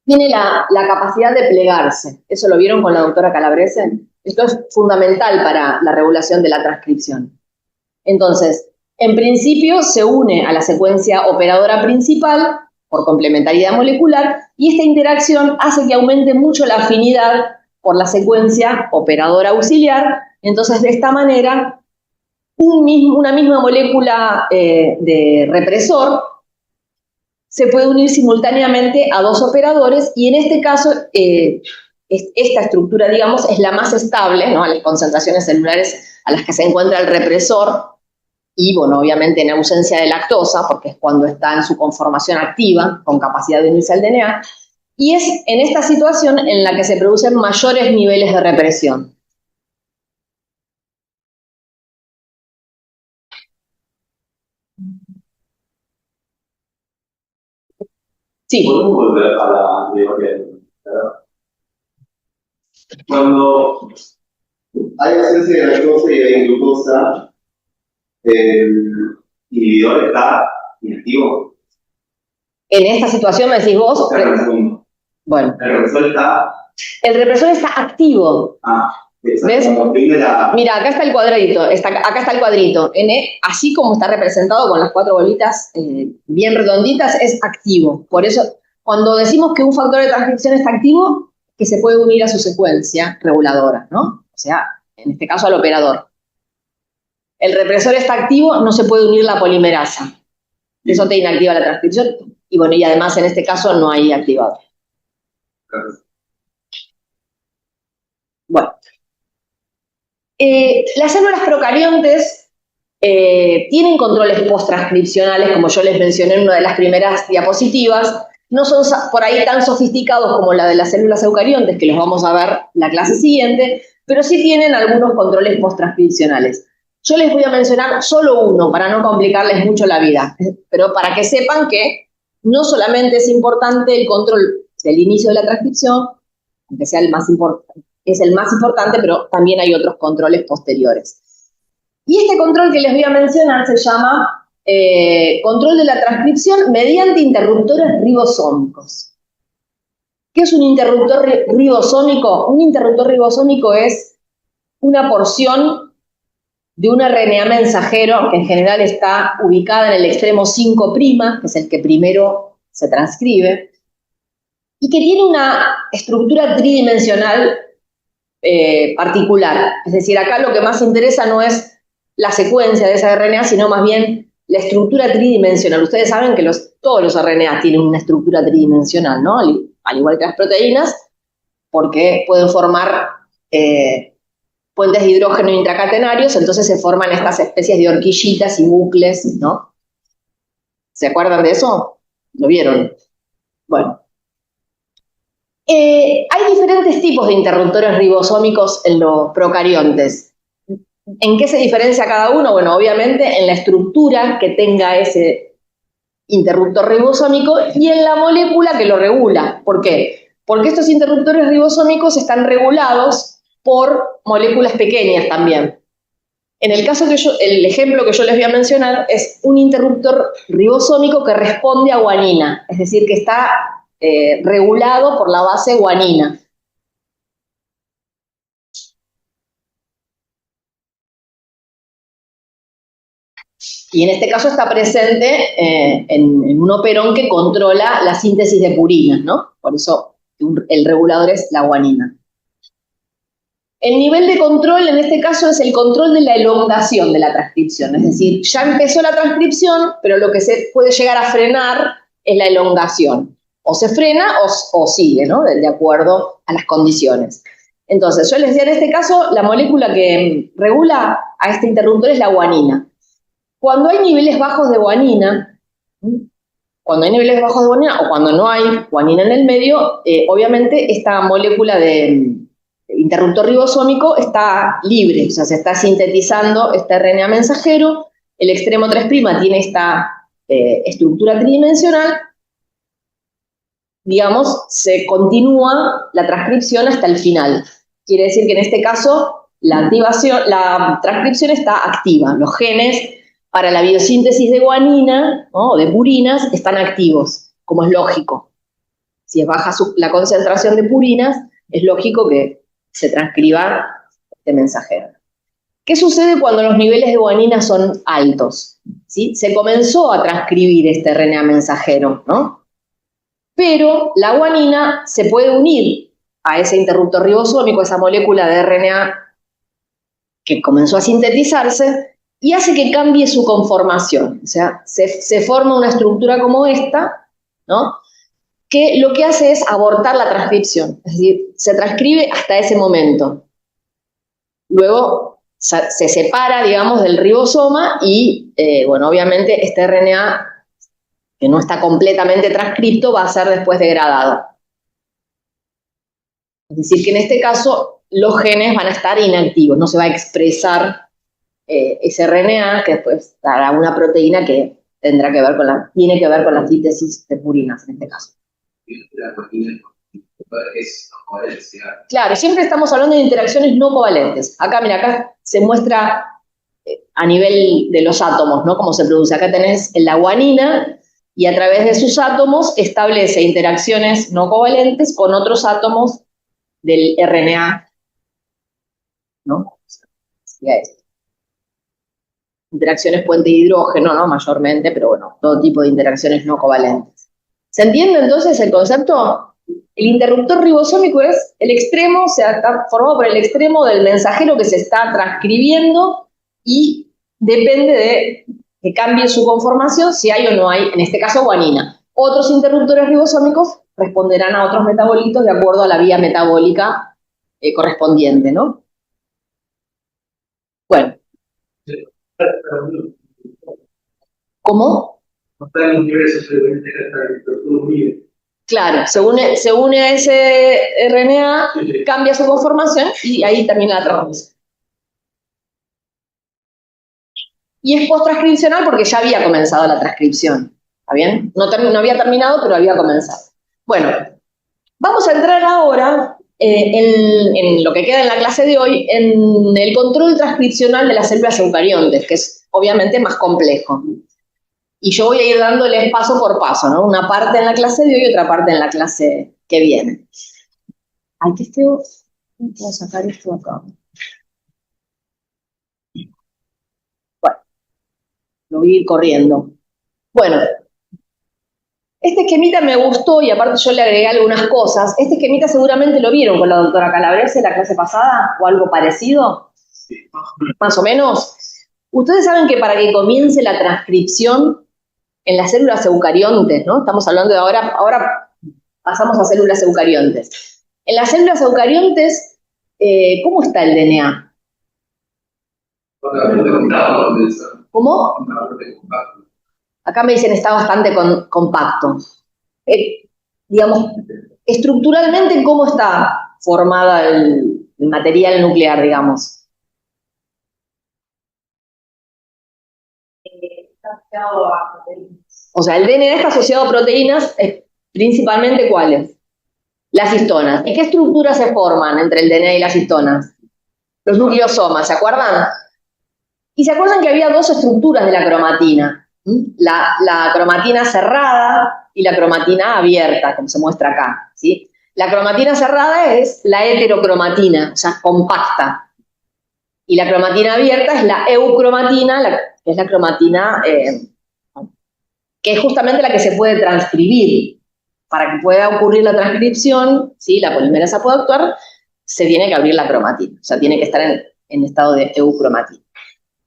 tiene la capacidad de plegarse. ¿Eso lo vieron con la doctora Calabrese? Esto es fundamental para la regulación de la transcripción. Entonces, en principio se une a la secuencia operadora principal por complementariedad molecular, y esta interacción hace que aumente mucho la afinidad por la secuencia operadora auxiliar. Entonces, de esta manera, una misma molécula de represor se puede unir simultáneamente a 2 operadores, y en este caso, esta estructura, digamos, es la más estable, ¿no? A las concentraciones celulares a las que se encuentra el represor, y, bueno, obviamente en ausencia de lactosa, porque es cuando está en su conformación activa, con capacidad de unirse al DNA, y es en esta situación en la que se producen mayores niveles de represión. Sí.
¿Podemos volver a la anterior? Cuando hay ausencia de lactosa y hay glucosa, el inhibidor está inactivo.
En esta situación me decís vos. Bueno. El represor está activo. ¿Ves? Mira, acá está el cuadradito, acá está el cuadrito. Así como está representado con las 4 bolitas bien redonditas, es activo. Por eso, cuando decimos que un factor de transcripción está activo, que se puede unir a su secuencia reguladora, ¿no? O sea, en este caso al operador. El represor está activo, no se puede unir la polimerasa. Eso te inactiva la transcripción. Y bueno, y además en este caso no hay activador. Bueno. Las células procariontes tienen controles post-transcripcionales, como yo les mencioné en una de las primeras diapositivas. No son por ahí tan sofisticados como la de las células eucariontes, que los vamos a ver la clase siguiente, pero sí tienen algunos controles post-transcripcionales. Yo les voy a mencionar solo uno, para no complicarles mucho la vida, pero para que sepan que no solamente es importante el control del inicio de la transcripción, aunque sea el más importante, es el más importante, pero también hay otros controles posteriores. Y este control que les voy a mencionar se llama control de la transcripción mediante interruptores ribosómicos. ¿Qué es un interruptor ribosómico? Un interruptor ribosómico es una porción de un RNA mensajero que en general está ubicada en el extremo 5', que es el que primero se transcribe, y que tiene una estructura tridimensional particular. Es decir, acá lo que más interesa no es la secuencia de esa RNA, sino más bien la estructura tridimensional. Ustedes saben que todos los RNA tienen una estructura tridimensional, ¿no? Al igual que las proteínas, porque pueden formar puentes de hidrógeno intracatenarios, entonces se forman estas especies de horquillitas y bucles, ¿no? ¿Se acuerdan de eso? ¿Lo vieron? Bueno. Hay diferentes tipos de interruptores ribosómicos en los procariontes. ¿En qué se diferencia cada uno? Bueno, obviamente en la estructura que tenga ese interruptor ribosómico y en la molécula que lo regula. ¿Por qué? Porque estos interruptores ribosómicos están regulados por moléculas pequeñas también. En el caso el ejemplo que yo les voy a mencionar es un interruptor ribosómico que responde a guanina, es decir, que está regulado por la base guanina. Y en este caso está presente en un operón que controla la síntesis de purinas, ¿no? Por eso el regulador es la guanina. El nivel de control en este caso es el control de la elongación de la transcripción, es decir, ya empezó la transcripción, pero lo que se puede llegar a frenar es la elongación. O se frena o sigue, ¿no? De acuerdo a las condiciones. Entonces, yo les decía, en este caso, la molécula que regula a este interruptor es la guanina. Cuando hay niveles bajos de guanina, o cuando no hay guanina en el medio, obviamente esta molécula de interruptor ribosómico está libre, o sea, se está sintetizando este RNA mensajero, el extremo 3' tiene esta estructura tridimensional, digamos, se continúa la transcripción hasta el final. Quiere decir que en este caso la transcripción está activa, los genes para la biosíntesis de guanina, ¿no?, o de purinas, están activos, como es lógico. Si es baja la concentración de purinas, es lógico que se transcriba este mensajero. ¿Qué sucede cuando los niveles de guanina son altos? ¿Sí? Se comenzó a transcribir este RNA mensajero, ¿no? Pero la guanina se puede unir a ese interruptor ribosómico, esa molécula de RNA que comenzó a sintetizarse, y hace que cambie su conformación. O sea, se forma una estructura como esta, ¿no?, que lo que hace es abortar la transcripción, es decir, se transcribe hasta ese momento. Luego se separa, digamos, del ribosoma y, bueno, obviamente este RNA, que no está completamente transcripto, va a ser después degradado. Es decir, que en este caso los genes van a estar inactivos, no se va a expresar ese RNA, que después dará una proteína que tiene que ver con la síntesis de purinas en este caso. Claro, siempre estamos hablando de interacciones no covalentes. Acá, mira, acá se muestra a nivel de los átomos, ¿no?, cómo se produce. Acá tenés la guanina y a través de sus átomos establece interacciones no covalentes con otros átomos del RNA, ¿no? Interacciones puente de hidrógeno, ¿no?, mayormente, pero bueno, todo tipo de interacciones no covalentes. ¿Se entiende entonces el concepto? El interruptor ribosómico es el extremo, o sea, está formado por el extremo del mensajero que se está transcribiendo y depende de que cambie su conformación si hay o no hay, en este caso, guanina. Otros interruptores ribosómicos responderán a otros metabolitos de acuerdo a la vía metabólica correspondiente, ¿no? Bueno. ¿Cómo?
No está en los niveles socioeconómicos pero todo vive.
Claro, se une a ese RNA,
Sí.
cambia su conformación y ahí termina la transcripción. Y es post-transcripcional porque ya había comenzado la transcripción. ¿Está bien? No había terminado, pero había comenzado. Bueno, vamos a entrar ahora en lo que queda en la clase de hoy, en el control transcripcional de las células eucariontes, que es obviamente más complejo. Y yo voy a ir dándoles paso por paso, ¿no? Una parte en la clase de hoy y otra parte en la clase que viene. Ay, qué feo. Voy a sacar esto de acá. Bueno, lo voy a ir corriendo. Bueno, este esquemita me gustó y aparte yo le agregué algunas cosas. Este esquemita seguramente lo vieron con la doctora Calabrese la clase pasada o algo parecido. Más o menos. Ustedes saben que para que comience la transcripción en las células eucariontes, ¿no? Estamos hablando de ahora pasamos a células eucariontes. En las células eucariontes, ¿cómo está el DNA? ¿Cómo? Acá me dicen está bastante compacto. Digamos, estructuralmente, ¿cómo está formada el material nuclear, digamos?
Está asociado a proteínas.
O sea, el DNA está asociado a proteínas, principalmente ¿cuáles? Las histonas. ¿Y qué estructuras se forman entre el DNA y las histonas? Los nucleosomas, ¿se acuerdan? Y se acuerdan que había dos estructuras de la cromatina. La cromatina cerrada y la cromatina abierta, como se muestra acá, ¿sí? La cromatina cerrada es la heterocromatina, o sea, compacta. Y la cromatina abierta es la eucromatina, que es la cromatina que es justamente la que se puede transcribir. Para que pueda ocurrir la transcripción, ¿sí? La polimerasa puede actuar, se tiene que abrir la cromatina, o sea, tiene que estar en estado de eucromatina.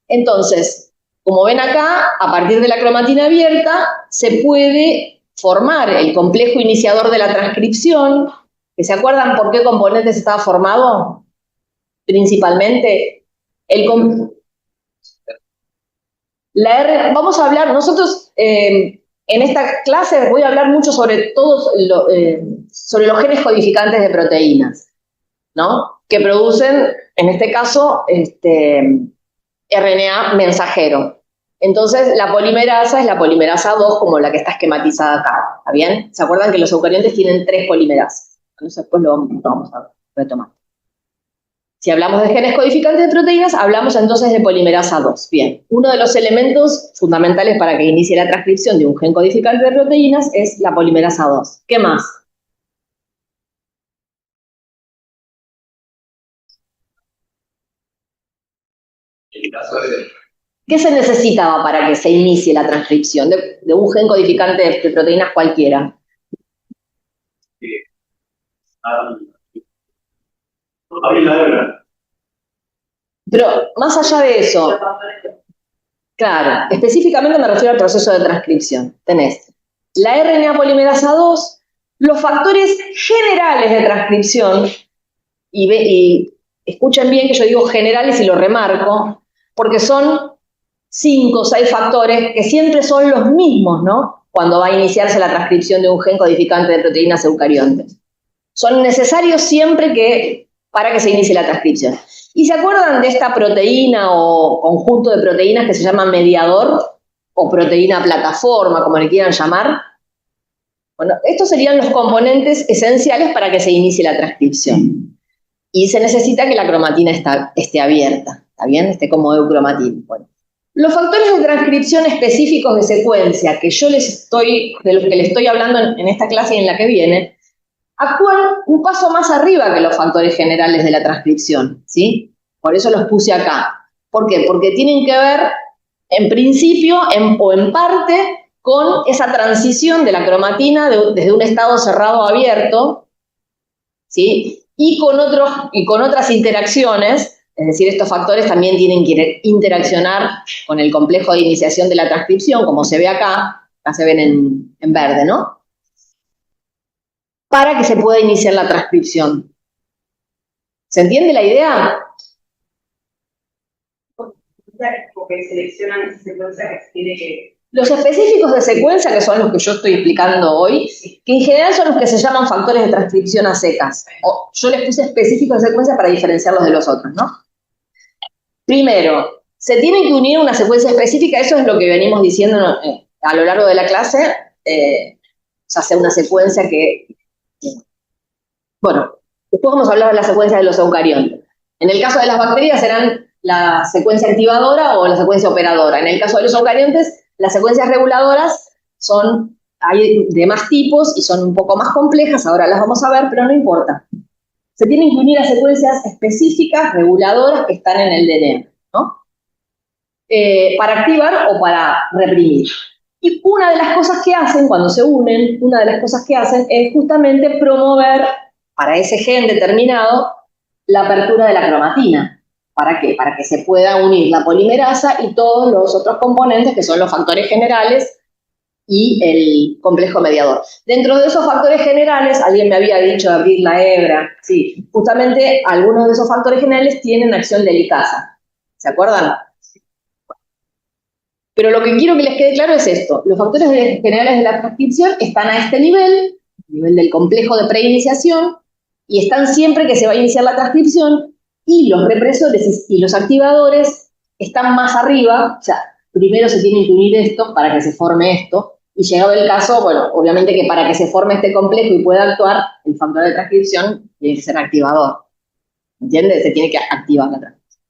Entonces, como ven acá, a partir de la cromatina abierta se puede formar el complejo iniciador de la transcripción, que se acuerdan por qué componentes estaba formado, principalmente vamos a hablar, nosotros en esta clase voy a hablar mucho sobre sobre los genes codificantes de proteínas, ¿no? Que producen, en este caso, RNA mensajero. Entonces, la polimerasa es la polimerasa 2, como la que está esquematizada acá, ¿está bien? ¿Se acuerdan que los eucariontes tienen 3 polimerasas? Entonces, después lo vamos a retomar. Si hablamos de genes codificantes de proteínas, hablamos entonces de polimerasa 2. Bien, uno de los elementos fundamentales para que inicie la transcripción de un gen codificante de proteínas es la polimerasa 2. ¿Qué más? ¿Qué se necesitaba para que se inicie la transcripción de un gen codificante de proteínas cualquiera? Pero más allá de eso, claro, específicamente me refiero al proceso de transcripción. Tenés la RNA polimerasa 2, los factores generales de transcripción, y escuchen bien que yo digo generales y lo remarco, porque son 5 o 6 factores que siempre son los mismos, ¿no? Cuando va a iniciarse la transcripción de un gen codificante de proteínas eucariontes. Son necesarios siempre para que se inicie la transcripción. ¿Y se acuerdan de esta proteína o conjunto de proteínas que se llama mediador o proteína plataforma, como le quieran llamar? Bueno, estos serían los componentes esenciales para que se inicie la transcripción. Y se necesita que la cromatina esté abierta, ¿está bien? Esté como eucromatina. Bueno. Los factores de transcripción específicos de secuencia de los que les estoy hablando en esta clase y en la que viene, actúan un paso más arriba que los factores generales de la transcripción, ¿sí? Por eso los puse acá. ¿Por qué? Porque tienen que ver, en principio, o en parte, con esa transición de la cromatina desde un estado cerrado a abierto, ¿sí? Y con otras interacciones, es decir, estos factores también tienen que interaccionar con el complejo de iniciación de la transcripción, como se ve acá se ven en verde, ¿no? Para que se pueda iniciar la transcripción. ¿Se entiende la idea?
Porque seleccionan esa secuencia que tiene que...
Los específicos de secuencia, que son los que yo estoy explicando hoy, que en general son los que se llaman factores de transcripción a secas. Yo les puse específicos de secuencia para diferenciarlos de los otros, ¿no? Primero, se tiene que unir una secuencia específica, eso es lo que venimos diciendo a lo largo de la clase, ya sea una secuencia que... Bueno, Después vamos a hablar de las secuencias de los eucariontes. En el caso de las bacterias serán la secuencia activadora o la secuencia operadora. En el caso de los eucariontes, las secuencias reguladoras hay de más tipos y son un poco más complejas, ahora las vamos a ver, pero no importa. Se tienen que unir a secuencias específicas, reguladoras, que están en el DNA, ¿no? Para activar o para reprimir. Y una de las cosas que hacen cuando se unen, es justamente promover para ese gen determinado la apertura de la cromatina. ¿Para qué? Para que se pueda unir la polimerasa y todos los otros componentes que son los factores generales y el complejo mediador. Dentro de esos factores generales, alguien me había dicho de abrir la hebra, sí, justamente algunos de esos factores generales tienen acción de helicasa. ¿Se acuerdan? Pero lo que quiero que les quede claro es esto. Los factores generales de la transcripción están a este nivel, nivel del complejo de preiniciación, y están siempre que se va a iniciar la transcripción, y los represores y los activadores están más arriba. O sea, primero se tienen que unir esto para que se forme esto, y llegado el caso, bueno, obviamente que para que se forme este complejo y pueda actuar, el factor de transcripción tiene que ser activador. ¿Entiendes? Se tiene que activar la transcripción.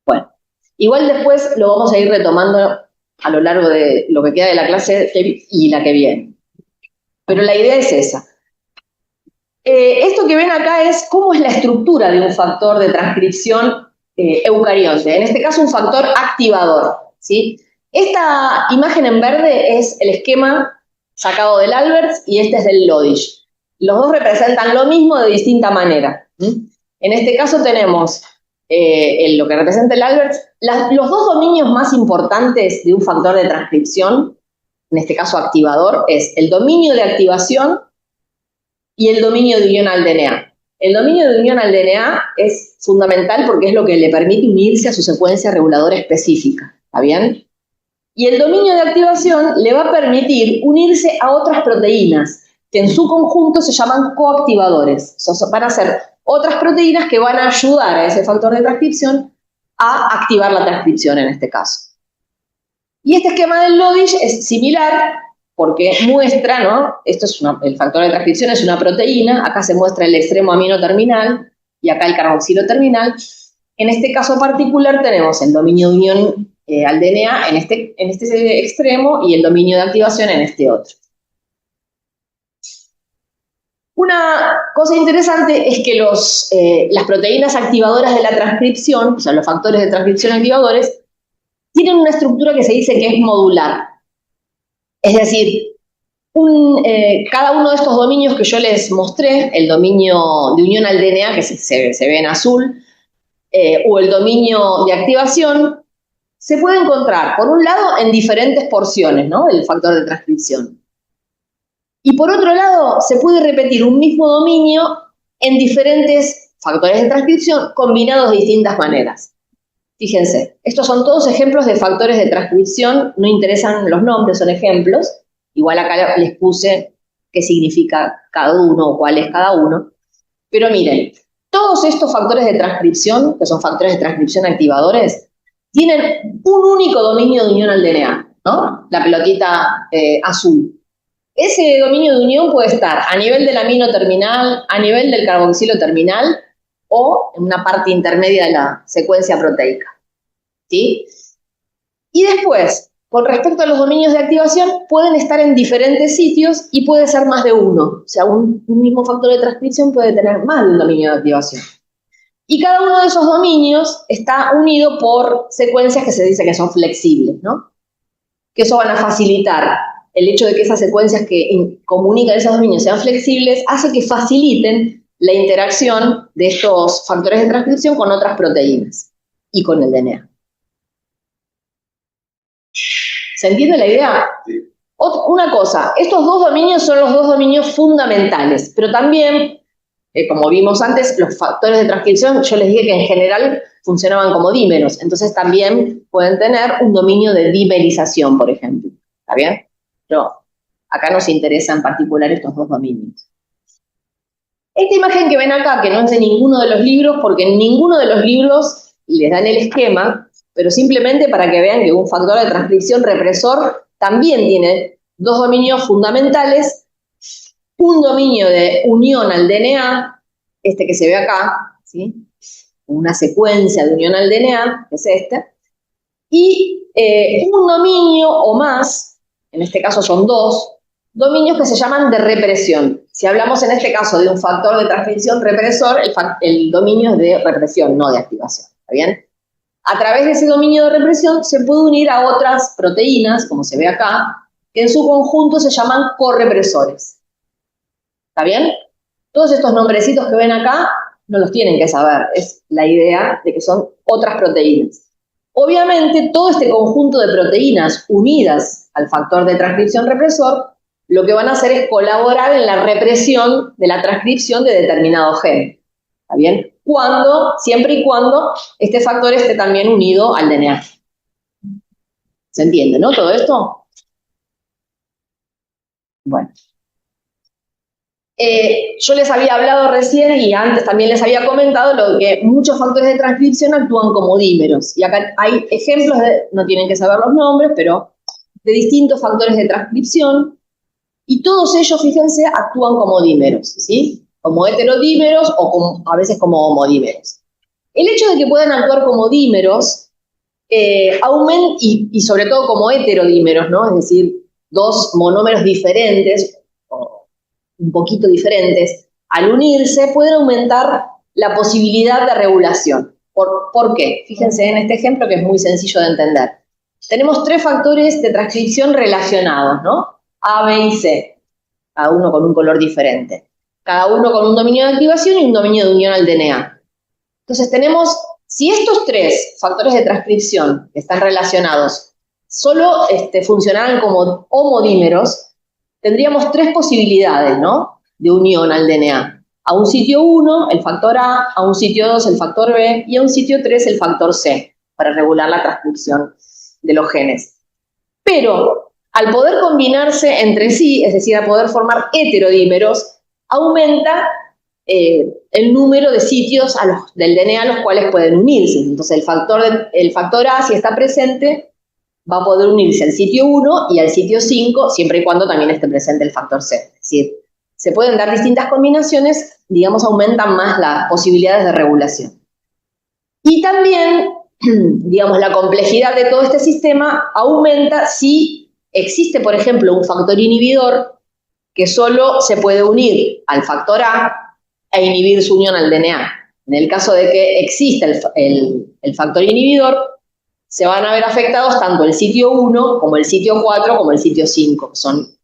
Bueno, igual después lo vamos a ir retomando a lo largo de lo que queda de la clase y la que viene. Pero la idea es esa. Esto que ven acá es cómo es la estructura de un factor de transcripción eucarionte. En este caso, un factor activador, ¿sí? Esta imagen en verde es el esquema sacado del Alberts y este es del Lodich. Los dos representan lo mismo de distinta manera. En este caso tenemos lo que representa el Alberts, los dos dominios más importantes de un factor de transcripción, en este caso activador, es el dominio de activación y el dominio de unión al DNA. El dominio de unión al DNA es fundamental porque es lo que le permite unirse a su secuencia reguladora específica, ¿está bien? Y el dominio de activación le va a permitir unirse a otras proteínas, que en su conjunto se llaman coactivadores. Van a ser otras proteínas que van a ayudar a ese factor de transcripción a activar la transcripción en este caso. Y este esquema del Lodich es similar porque muestra, ¿no? El factor de transcripción es una proteína, acá se muestra el extremo amino terminal y acá el carboxilo terminal. En este caso particular tenemos el dominio de unión al DNA en este extremo y el dominio de activación en este otro. Una cosa interesante es que las proteínas activadoras de la transcripción, o sea, los factores de transcripción activadores, tienen una estructura que se dice que es modular. Es decir, cada uno de estos dominios que yo les mostré, el dominio de unión al DNA, que se ve en azul, o el dominio de activación, se puede encontrar, por un lado, en diferentes porciones, ¿no?, del factor de transcripción. Y por otro lado, se puede repetir un mismo dominio en diferentes factores de transcripción combinados de distintas maneras. Fíjense, estos son todos ejemplos de factores de transcripción, no interesan los nombres, son ejemplos. Igual acá les puse qué significa cada uno o cuál es cada uno. Pero miren, todos estos factores de transcripción, que son factores de transcripción activadores, tienen un único dominio de unión al DNA, ¿no? La pelotita azul. Ese dominio de unión puede estar a nivel del amino terminal, a nivel del carboxilo terminal o en una parte intermedia de la secuencia proteica, ¿sí? Y después, con respecto a los dominios de activación, pueden estar en diferentes sitios y puede ser más de uno. O sea, un mismo factor de transcripción puede tener más de un dominio de activación. Y cada uno de esos dominios está unido por secuencias que se dice que son flexibles, ¿no? Que eso van a facilitar. El hecho de que esas secuencias que comunican esos dominios sean flexibles hace que faciliten la interacción de estos factores de transcripción con otras proteínas y con el DNA. ¿Se entiende la idea?
Sí.
Una cosa, estos dos dominios son los dos dominios fundamentales, pero también, como vimos antes, los factores de transcripción, yo les dije que en general funcionaban como dímeros, entonces también pueden tener un dominio de dimerización, por ejemplo. ¿Está bien? Pero acá nos interesan en particular estos dos dominios. Esta imagen que ven acá, que no es de ninguno de los libros, porque en ninguno de los libros les dan el esquema, pero simplemente para que vean que un factor de transcripción represor también tiene dos dominios fundamentales, un dominio de unión al DNA, este que se ve acá, ¿sí? Una secuencia de unión al DNA, que es este, y un dominio o más, en este caso son dos, dominios que se llaman de represión. Si hablamos en este caso de un factor de transcripción represor, el dominio es de represión, no de activación, ¿está bien? A través de ese dominio de represión se puede unir a otras proteínas, como se ve acá, que en su conjunto se llaman correpresores. ¿Está bien? Todos estos nombrecitos que ven acá no los tienen que saber, es la idea de que son otras proteínas. Obviamente, todo este conjunto de proteínas unidas al factor de transcripción represor, lo que van a hacer es colaborar en la represión de la transcripción de determinado gen. ¿Está bien? Siempre y cuando este factor esté también unido al DNA. ¿Se entiende, no? Todo esto. Bueno. Yo les había hablado recién y antes también les había comentado lo que muchos factores de transcripción actúan como dímeros. Y acá hay ejemplos, no tienen que saber los nombres, pero de distintos factores de transcripción. Y todos ellos, fíjense, actúan como dímeros, ¿sí? Como heterodímeros o a veces como homodímeros. El hecho de que puedan actuar como dímeros y sobre todo como heterodímeros, ¿no? Es decir, dos monómeros diferentes o un poquito diferentes, al unirse pueden aumentar la posibilidad de regulación. ¿Por qué? Fíjense en este ejemplo que es muy sencillo de entender. Tenemos tres factores de transcripción relacionados, ¿no? A, B y C, cada uno con un color diferente. Cada uno con un dominio de activación y un dominio de unión al DNA. Entonces tenemos, si estos tres factores de transcripción que están relacionados solo funcionaran como homodímeros, tendríamos tres posibilidades, ¿no? De unión al DNA. A un sitio 1, el factor A un sitio 2, el factor B, y a un sitio 3, el factor C, para regular la transcripción de los genes. Pero, al poder combinarse entre sí, es decir, a poder formar heterodímeros, aumenta el número de sitios del DNA a los cuales pueden unirse. Entonces, el factor A, si está presente, va a poder unirse al sitio 1 y al sitio 5, siempre y cuando también esté presente el factor C. Es decir, se pueden dar distintas combinaciones, digamos, aumentan más las posibilidades de regulación. Y también, digamos, la complejidad de todo este sistema aumenta si existe, por ejemplo, un factor inhibidor que solo se puede unir al factor A e inhibir su unión al DNA. En el caso de que exista el factor inhibidor, se van a ver afectados tanto el sitio 1 como el sitio 4 como el sitio 5, que son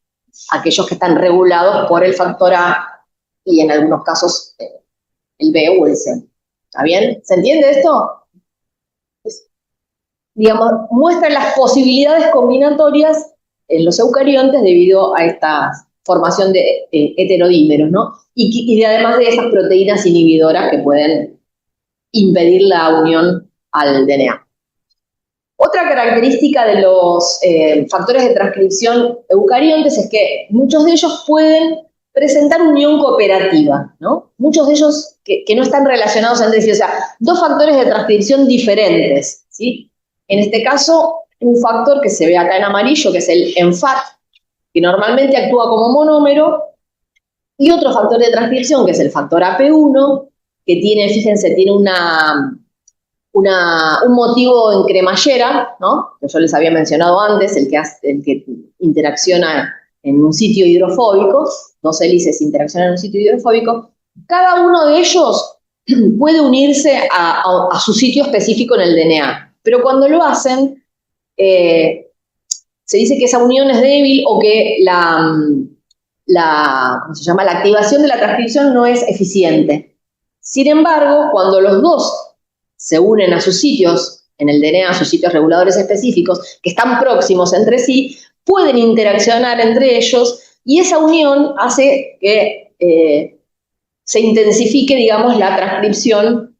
aquellos que están regulados por el factor A y en algunos casos el B o el C. ¿Está bien? ¿Se entiende esto? Digamos, muestra las posibilidades combinatorias en los eucariontes debido a esta formación de heterodímeros, ¿no? Y además de esas proteínas inhibidoras que pueden impedir la unión al DNA. Otra característica de los factores de transcripción eucariontes es que muchos de ellos pueden presentar unión cooperativa, ¿no? Muchos de ellos que no están relacionados entre sí, o sea, dos factores de transcripción diferentes, ¿sí? En este caso, un factor que se ve acá en amarillo, que es el ENFAT, que normalmente actúa como monómero, y otro factor de transcripción, que es el factor AP1, que tiene, fíjense, tiene un motivo en cremallera, ¿no? Que yo les había mencionado antes, el que interacciona en un sitio hidrofóbico, dos hélices interaccionan en un sitio hidrofóbico. Cada uno de ellos puede unirse a su sitio específico en el DNA, pero cuando lo hacen, se dice que esa unión es débil o que ¿cómo se llama? La activación de la transcripción no es eficiente. Sin embargo, cuando los dos se unen a sus sitios en el DNA, a sus sitios reguladores específicos, que están próximos entre sí, pueden interaccionar entre ellos y esa unión hace que se intensifique, digamos, la transcripción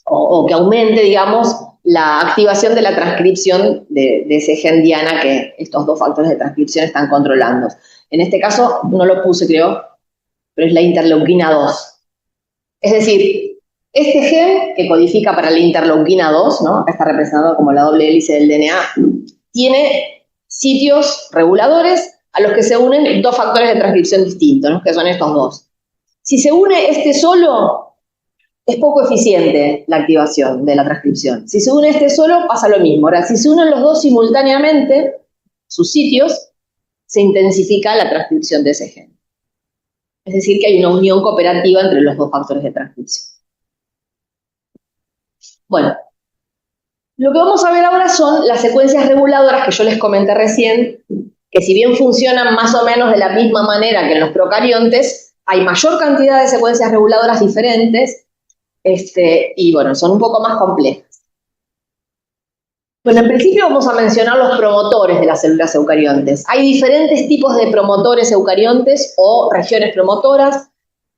o que aumente, digamos, la activación de la transcripción de ese gen Diana que estos dos factores de transcripción están controlando. En este caso, no lo puse, creo, pero es la interleuquina 2. Es decir, este gen que codifica para la interleuquina 2, ¿no? Acá está representado como la doble hélice del DNA, tiene sitios reguladores a los que se unen dos factores de transcripción distintos, ¿no? Que son estos dos. Si se une este solo, es poco eficiente la activación de la transcripción. Si se une este solo, pasa lo mismo. Ahora, si se unen los dos simultáneamente, sus sitios, se intensifica la transcripción de ese gen. Es decir, que hay una unión cooperativa entre los dos factores de transcripción. Bueno, lo que vamos a ver ahora son las secuencias reguladoras que yo les comenté recién, que si bien funcionan más o menos de la misma manera que en los procariontes, hay mayor cantidad de secuencias reguladoras diferentes, y bueno, son un poco más complejas. Bueno, en principio vamos a mencionar los promotores de las células eucariontes. Hay diferentes tipos de promotores eucariontes o regiones promotoras.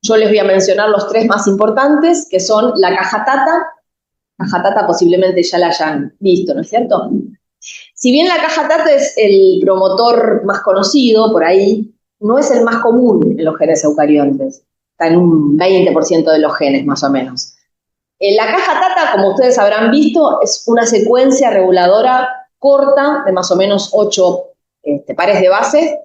Yo les voy a mencionar los tres más importantes, que son la caja Tata. Caja Tata posiblemente ya la hayan visto, ¿no es cierto? Si bien la caja Tata es el promotor más conocido por ahí, no es el más común en los genes eucariontes. Está en un 20% de los genes, más o menos. La caja Tata, como ustedes habrán visto, es una secuencia reguladora corta de más o menos 8 pares de base.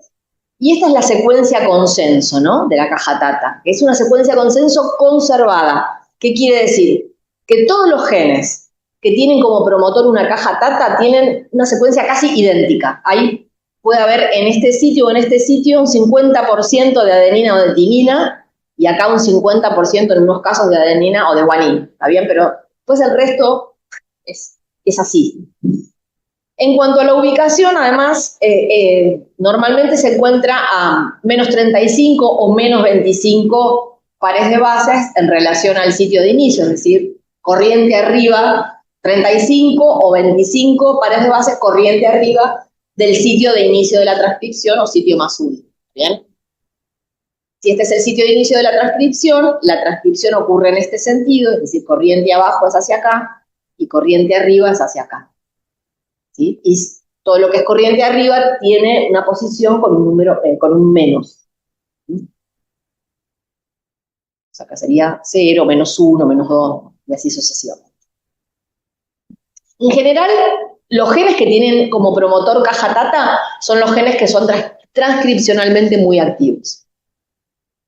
Y esta es la secuencia consenso, ¿no? De la caja Tata, que es una secuencia consenso conservada. ¿Qué quiere decir? Que todos los genes que tienen como promotor una caja Tata tienen una secuencia casi idéntica. Ahí puede haber en este sitio o en este sitio un 50% de adenina o de timina, y acá un 50% en unos casos de adenina o de guanina, ¿está bien? Pero pues el resto es así. En cuanto a la ubicación, además, normalmente se encuentra a menos 35 o menos 25 pares de bases en relación al sitio de inicio, es decir, corriente arriba, 35 o 25 pares de bases corriente arriba del sitio de inicio de la transcripción o sitio más 1, ¿bien? Si este es el sitio de inicio de la transcripción ocurre en este sentido, es decir, corriente abajo es hacia acá y corriente arriba es hacia acá. ¿Sí? Y todo lo que es corriente arriba tiene una posición con un número, con un menos. ¿Sí? O sea, acá sería 0, menos 1, menos 2, y así sucesivamente. En general, los genes que tienen como promotor caja Tata son los genes que son transcripcionalmente muy activos.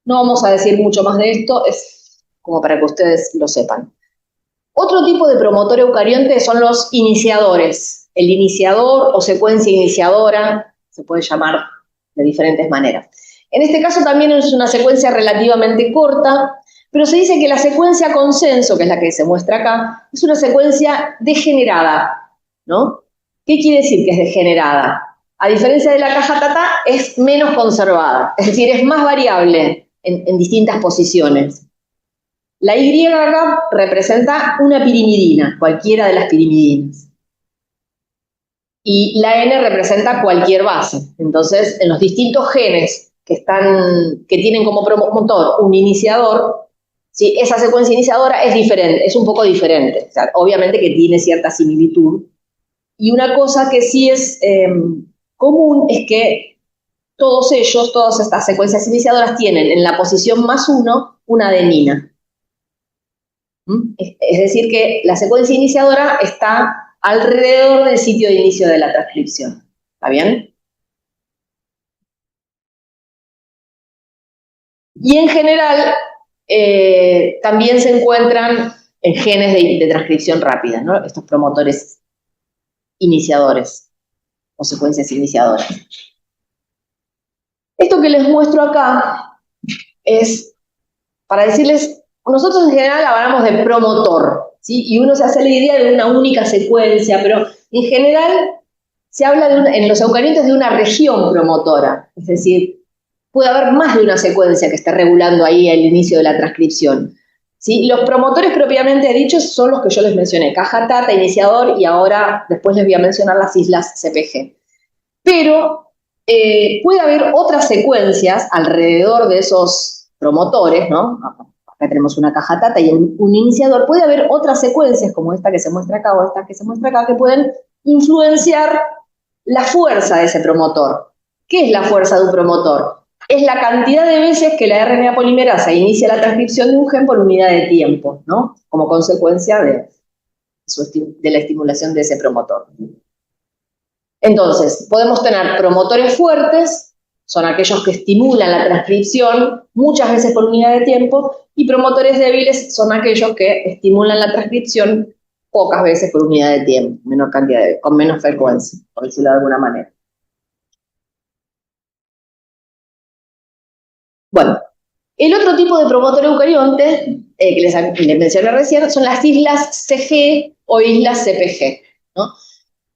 No vamos a decir mucho más de esto, es como para que ustedes lo sepan. Otro tipo de promotor eucarionte son los iniciadores. El iniciador o secuencia iniciadora, se puede llamar de diferentes maneras. En este caso también es una secuencia relativamente corta, pero se dice que la secuencia consenso, que es la que se muestra acá, es una secuencia degenerada, ¿no? ¿Qué quiere decir que es degenerada? A diferencia de la caja Tata, es menos conservada, es decir, es más variable en distintas posiciones. La Y acá representa una pirimidina, cualquiera de las pirimidinas. Y la N representa cualquier base. Entonces, en los distintos genes que tienen como promotor un iniciador, ¿sí? Esa secuencia iniciadora es diferente, es un poco diferente. O sea, obviamente que tiene cierta similitud. Y una cosa que sí es común es que todas estas secuencias iniciadoras tienen en la posición más 1 una adenina. Es decir, que la secuencia iniciadora está alrededor del sitio de inicio de la transcripción. ¿Está bien? Y en general, también se encuentran en genes de transcripción rápida, ¿no? Estos promotores iniciadores o secuencias iniciadoras. Esto que les muestro acá es para decirles, nosotros en general hablamos de promotor, ¿sí? Y uno se hace la idea de una única secuencia, pero en general se habla en los eucariontes de una región promotora, es decir, puede haber más de una secuencia que esté regulando ahí el inicio de la transcripción. ¿Sí? Los promotores propiamente dichos son los que yo les mencioné, caja Tata, iniciador, y ahora después les voy a mencionar las islas CPG. Pero puede haber otras secuencias alrededor de esos promotores, ¿no? Acá tenemos una caja Tata y un iniciador. Puede haber otras secuencias como esta que se muestra acá o esta que se muestra acá que pueden influenciar la fuerza de ese promotor. ¿Qué es la fuerza de un promotor? Es la cantidad de veces que la RNA polimerasa inicia la transcripción de un gen por unidad de tiempo, ¿no? Como consecuencia de la estimulación de ese promotor. Entonces, podemos tener promotores fuertes son aquellos que estimulan la transcripción muchas veces por unidad de tiempo, y promotores débiles son aquellos que estimulan la transcripción pocas veces por unidad de tiempo, con menos frecuencia, por decirlo de alguna manera. Bueno, el otro tipo de promotor eucarionte que les mencioné recién son las islas CG o islas CPG, ¿no?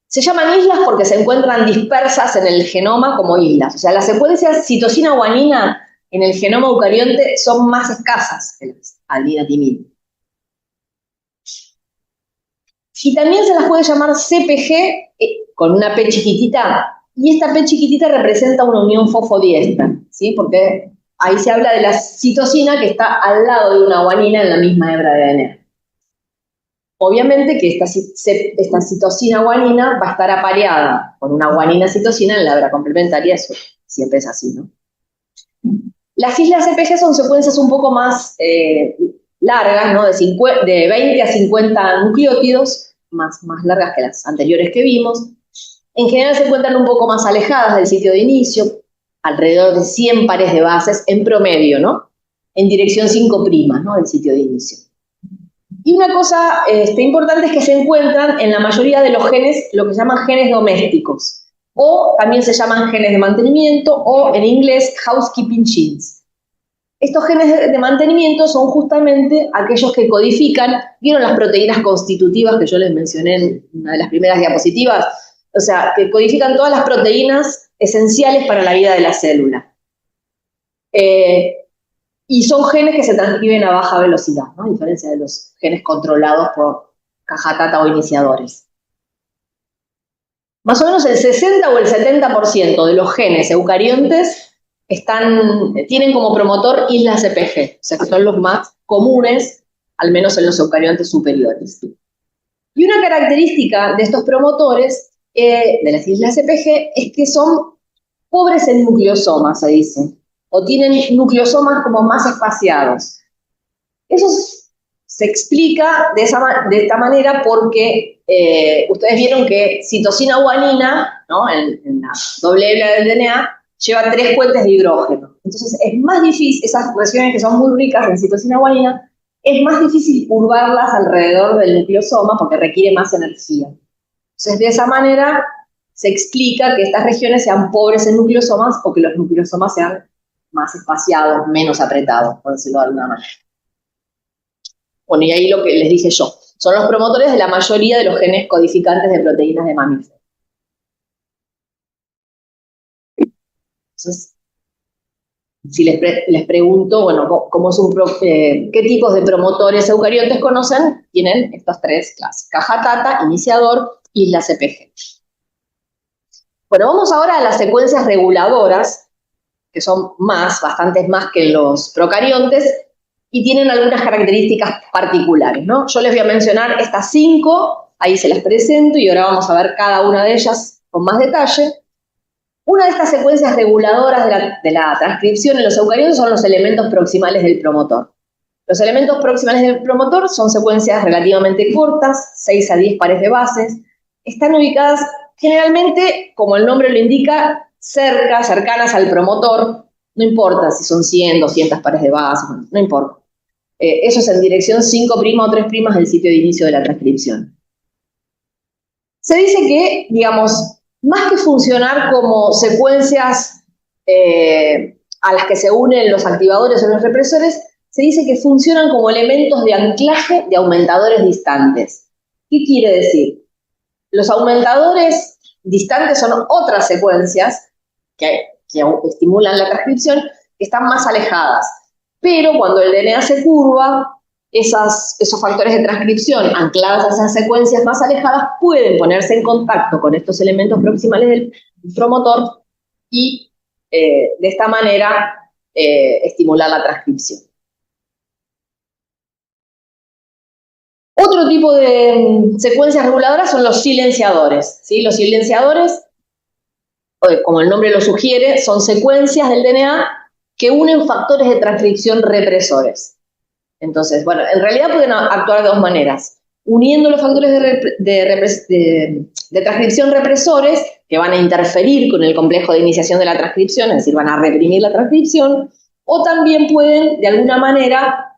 Se llaman islas porque se encuentran dispersas en el genoma como islas. O sea, las secuencias citosina-guanina en el genoma eucarionte son más escasas que las adenina-timina. Y también se las puede llamar CPG con una P chiquitita, y esta P chiquitita representa una unión fosfodiéster, ¿sí? Porque ahí se habla de la citosina que está al lado de una guanina en la misma hebra de ADN. Obviamente que esta citosina-guanina va a estar apareada con una guanina-citosina en la hebra complementaria, eso siempre es así, ¿no? Las islas CPG son secuencias un poco más largas, ¿no? De 20 a 50 nucleótidos, más largas que las anteriores que vimos. En general se encuentran un poco más alejadas del sitio de inicio, alrededor de 100 pares de bases en promedio, ¿no? En dirección 5', ¿no? Del sitio de inicio. Y una cosa importante es que se encuentran en la mayoría de los genes, lo que se llaman genes domésticos, o también se llaman genes de mantenimiento, o en inglés housekeeping genes. Estos genes de mantenimiento son justamente aquellos que codifican, ¿vieron las proteínas constitutivas que yo les mencioné en una de las primeras diapositivas? O sea, que codifican todas las proteínas esenciales para la vida de la célula. Y son genes que se transcriben a baja velocidad, ¿no? A diferencia de los genes controlados por caja-tata o iniciadores. Más o menos el 60 o el 70% de los genes eucariontes tienen como promotor islas CPG, o sea que son los más comunes, al menos en los eucariontes superiores. Y una característica de estos promotores, de las islas CPG, es que son pobres en nucleosomas, se dice, o tienen nucleosomas como más espaciados. Eso se explica de esta manera porque ustedes vieron que citosina-guanina, ¿no? en la doble hebra del DNA, lleva 3 puentes de hidrógeno. Entonces es más difícil, esas regiones que son muy ricas en citosina-guanina, es más difícil curvarlas alrededor del nucleosoma porque requiere más energía. Entonces de esa manera se explica que estas regiones sean pobres en nucleosomas o que los nucleosomas sean más espaciados, menos apretados, por decirlo de alguna manera. Bueno, y ahí lo que les dije yo, son los promotores de la mayoría de los genes codificantes de proteínas de mamíferos. Entonces, si les pregunto, bueno, ¿qué tipos de promotores eucariontes conocen? Tienen estas 3 clases, caja-tata, iniciador, isla CPG. Bueno, vamos ahora a las secuencias reguladoras, que son bastantes más que los procariontes, y tienen algunas características particulares, ¿no? Yo les voy a mencionar estas 5, ahí se las presento, y ahora vamos a ver cada una de ellas con más detalle. Una de estas secuencias reguladoras de la transcripción en los eucariontes son los elementos proximales del promotor. Los elementos proximales del promotor son secuencias relativamente cortas, 6 a 10 pares de bases, están ubicadas generalmente, como el nombre lo indica, cercanas al promotor, no importa si son 100, 200 pares de bases, no importa. Eso es en dirección 5' o 3' del sitio de inicio de la transcripción. Se dice que, digamos, más que funcionar como secuencias a las que se unen los activadores o los represores, se dice que funcionan como elementos de anclaje de aumentadores distantes. ¿Qué quiere decir? Los aumentadores distantes son otras secuencias que estimulan la transcripción, que están más alejadas. Pero cuando el DNA se curva, esos factores de transcripción anclados a esas secuencias más alejadas pueden ponerse en contacto con estos elementos proximales del promotor y de esta manera estimular la transcripción. Otro tipo de secuencias reguladoras son los silenciadores, ¿sí? Los silenciadores, como el nombre lo sugiere, son secuencias del DNA que unen factores de transcripción represores. Entonces, bueno, en realidad pueden actuar de 2 maneras. Uniendo los factores de transcripción represores que van a interferir con el complejo de iniciación de la transcripción, es decir, van a reprimir la transcripción, o también pueden, de alguna manera,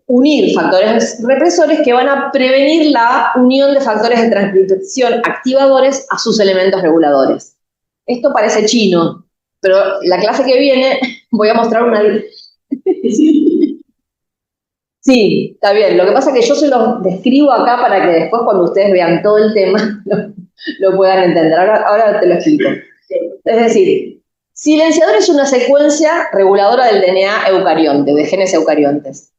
unir factores represores que van a prevenir la unión de factores de transcripción activadores a sus elementos reguladores. Esto parece chino, pero la clase que viene voy a mostrar una... Sí, está bien. Lo que pasa es que yo se los describo acá para que después cuando ustedes vean todo el tema lo puedan entender. Ahora te lo explico. Es decir, silenciador es una secuencia reguladora del DNA eucarionte, de genes eucariontes.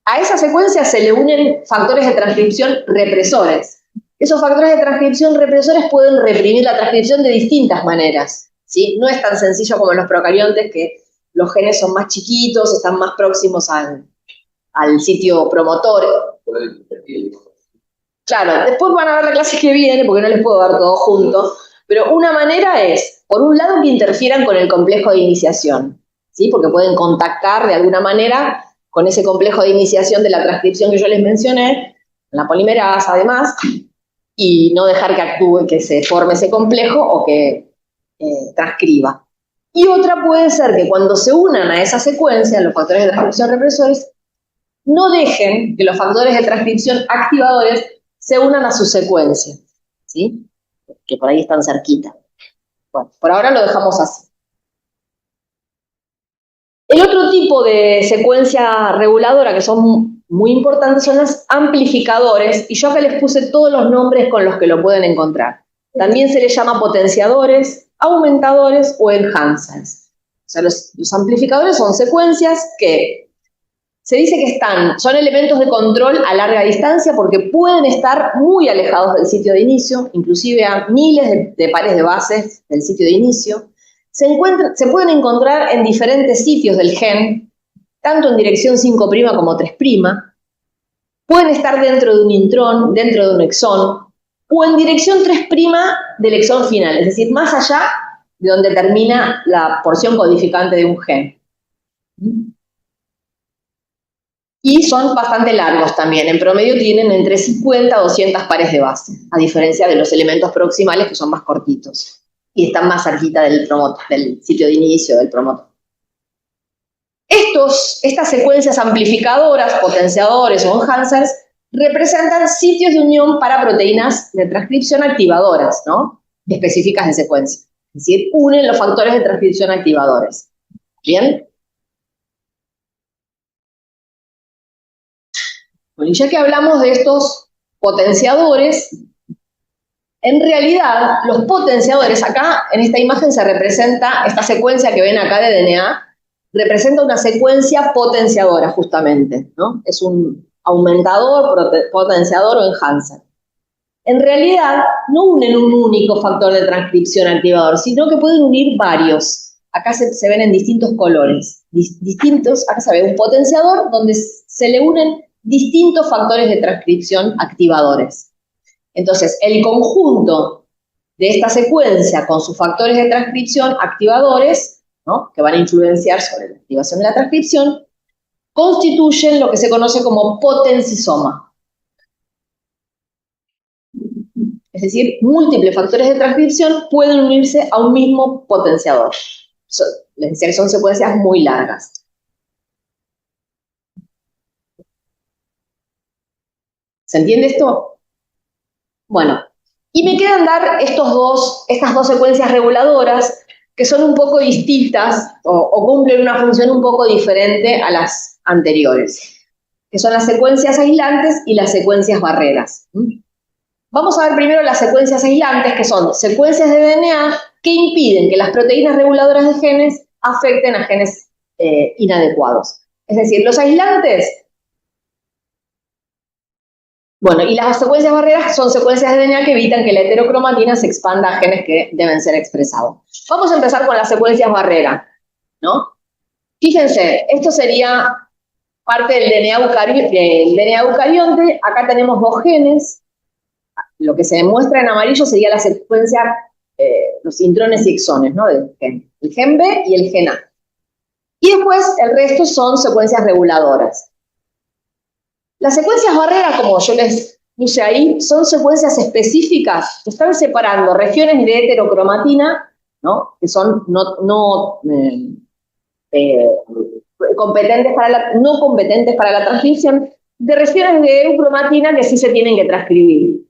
A esa secuencia se le unen factores de transcripción represores. Esos factores de transcripción represores pueden reprimir la transcripción de distintas maneras, ¿sí? No es tan sencillo como en los procariontes, que los genes son más chiquitos, están más próximos al sitio promotor. Claro, después van a ver la clase que viene, porque no les puedo dar todo junto, pero una manera es, por un lado, que interfieran con el complejo de iniciación, ¿sí? Porque pueden contactar de alguna manera con ese complejo de iniciación de la transcripción que yo les mencioné, la polimerasa además, y no dejar que actúe, que se forme ese complejo o que transcriba. Y otra puede ser que cuando se unan a esa secuencia, los factores de transcripción represores, no dejen que los factores de transcripción activadores se unan a su secuencia, ¿sí? Que por ahí están cerquita. Bueno, por ahora lo dejamos así. El otro tipo de secuencia reguladora que son muy importantes son los amplificadores, y yo acá les puse todos los nombres con los que lo pueden encontrar. También se les llama potenciadores, aumentadores o enhancers. O sea, los amplificadores son secuencias que se dice que son elementos de control a larga distancia porque pueden estar muy alejados del sitio de inicio, inclusive a miles de pares de bases del sitio de inicio. Se pueden encontrar en diferentes sitios del gen, tanto en dirección 5' como 3'. Pueden estar dentro de un intrón, dentro de un exón, o en dirección 3' del exón final, es decir, más allá de donde termina la porción codificante de un gen. Y son bastante largos también, en promedio tienen entre 50 a 200 pares de base, a diferencia de los elementos proximales que son más cortitos y están más cerquita del sitio de inicio del promotor. Estas secuencias amplificadoras, potenciadores o enhancers, representan sitios de unión para proteínas de transcripción activadoras, ¿no? Específicas de secuencia. Es decir, unen los factores de transcripción activadores. ¿Bien? Bueno, y ya que hablamos de estos potenciadores, en realidad los potenciadores, acá en esta imagen se representa, esta secuencia que ven acá de DNA, representa una secuencia potenciadora justamente, ¿no? Es un aumentador, potenciador o enhancer. En realidad no unen un único factor de transcripción activador, sino que pueden unir varios. Acá se ven en distintos colores, acá se ve un potenciador donde se le unen distintos factores de transcripción activadores. Entonces, el conjunto de esta secuencia con sus factores de transcripción activadores, ¿no?, que van a influenciar sobre la activación de la transcripción, constituyen lo que se conoce como potencisoma. Es decir, múltiples factores de transcripción pueden unirse a un mismo potenciador. Les decía que son secuencias muy largas. ¿Se entiende esto? Bueno, y me quedan dar estas dos secuencias reguladoras que son un poco distintas o cumplen una función un poco diferente a las anteriores, que son las secuencias aislantes y las secuencias barreras. Vamos a ver primero las secuencias aislantes, que son secuencias de DNA que impiden que las proteínas reguladoras de genes afecten a genes inadecuados. Es decir, los aislantes... Bueno, y las secuencias barreras son secuencias de DNA que evitan que la heterocromatina se expanda a genes que deben ser expresados. Vamos a empezar con las secuencias barrera, ¿no? Fíjense, esto sería parte del DNA eucarionte. Acá tenemos dos genes. Lo que se demuestra en amarillo sería la secuencia, los intrones y exones, ¿no?, del gen. El gen B y el gen A. Y después el resto son secuencias reguladoras. Las secuencias barreras, como yo les Dice ahí, son secuencias específicas que están separando regiones de heterocromatina, ¿no? Que son no competentes no competentes para la transcripción, de regiones de eucromatina que sí se tienen que transcribir.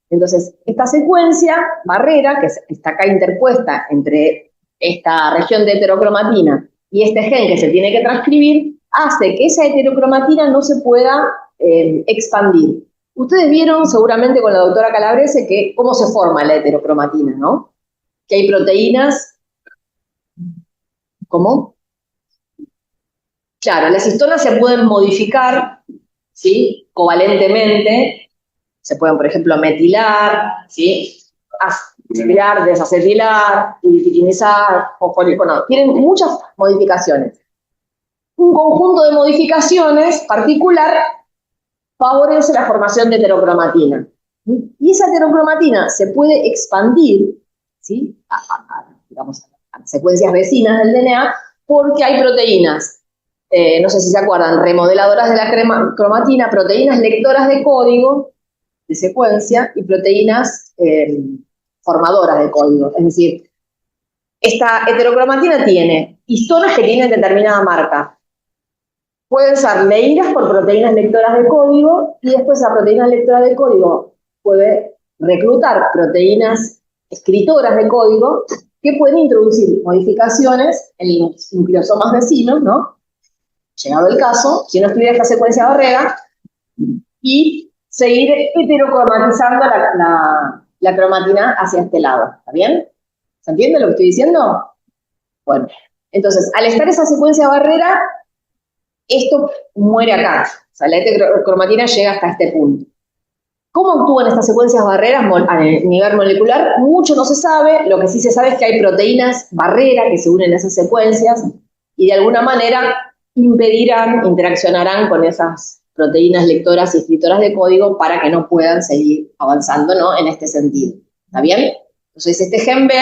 Entonces, esta secuencia barrera, que está acá interpuesta entre esta región de heterocromatina y este gen que se tiene que transcribir, hace que esa heterocromatina no se pueda expandir. Ustedes vieron seguramente con la doctora Calabrese que cómo se forma la heterocromatina, ¿no? Que hay proteínas. ¿Cómo? Claro, las histonas se pueden modificar, ¿sí? Covalentemente. Se pueden, por ejemplo, metilar, ¿sí? Acetilar, desacetilar, lipitinizar, fosforilar. Tienen muchas modificaciones. Un conjunto de modificaciones particular favorece la formación de heterocromatina. Y esa heterocromatina se puede expandir, ¿sí? Digamos, a secuencias vecinas del DNA, porque hay proteínas, no sé si se acuerdan, remodeladoras de la cromatina, proteínas lectoras de código de secuencia y proteínas formadoras de código. Es decir, esta heterocromatina tiene histonas que tienen determinada marca. Pueden ser leídas por proteínas lectoras de código y después esa proteína lectora de código puede reclutar proteínas escritoras de código que pueden introducir modificaciones en los nucleosomas vecinos, ¿no? Llegado el caso, si no estuviera esta secuencia barrera, y seguir heterocromatizando la cromatina hacia este lado. ¿Está bien? ¿Se entiende lo que estoy diciendo? Bueno, entonces, al estar esa secuencia barrera, esto muere acá. O sea, la heterocromatina llega hasta este punto. ¿Cómo actúan estas secuencias barreras a nivel molecular? Mucho no se sabe. Lo que sí se sabe es que hay proteínas barrera que se unen a esas secuencias y de alguna manera impedirán, interaccionarán con esas proteínas lectoras y escritoras de código para que no puedan seguir avanzando, ¿no? En este sentido. ¿Está bien? Entonces, este gen B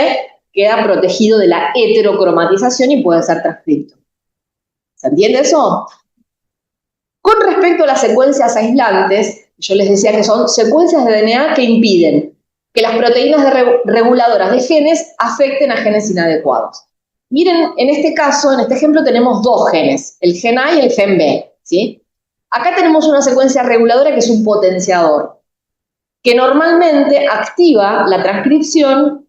queda protegido de la heterocromatización y puede ser transcripto. ¿Se entiende eso? Con respecto a las secuencias aislantes, yo les decía que son secuencias de DNA que impiden que las proteínas reguladoras de genes afecten a genes inadecuados. Miren, en este caso, en este ejemplo, tenemos dos genes, el gen A y el gen B, ¿sí? Acá tenemos una secuencia reguladora que es un potenciador, que normalmente activa la transcripción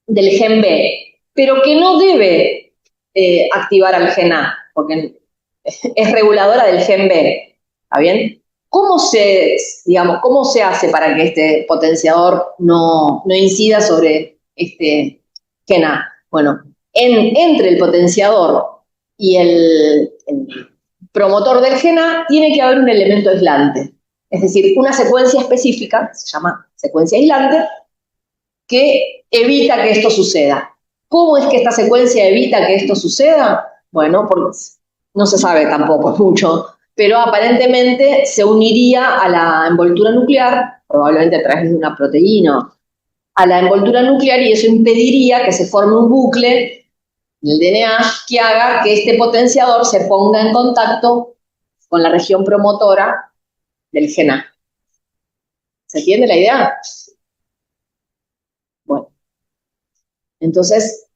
del gen B, pero que no debe activar al gen A, porque es reguladora del gen B, ¿está bien? ¿Cómo se hace para que este potenciador no incida sobre este gen A? Bueno, entre el potenciador y el promotor del gen A tiene que haber un elemento aislante, es decir, una secuencia específica, se llama secuencia aislante, que evita que esto suceda. ¿Cómo es que esta secuencia evita que esto suceda? Bueno, porque no se sabe tampoco mucho, pero aparentemente se uniría a la envoltura nuclear, probablemente a través de una proteína, a la envoltura nuclear, y eso impediría que se forme un bucle en el DNA que haga que este potenciador se ponga en contacto con la región promotora del gen A. ¿Se entiende la idea? Bueno, entonces,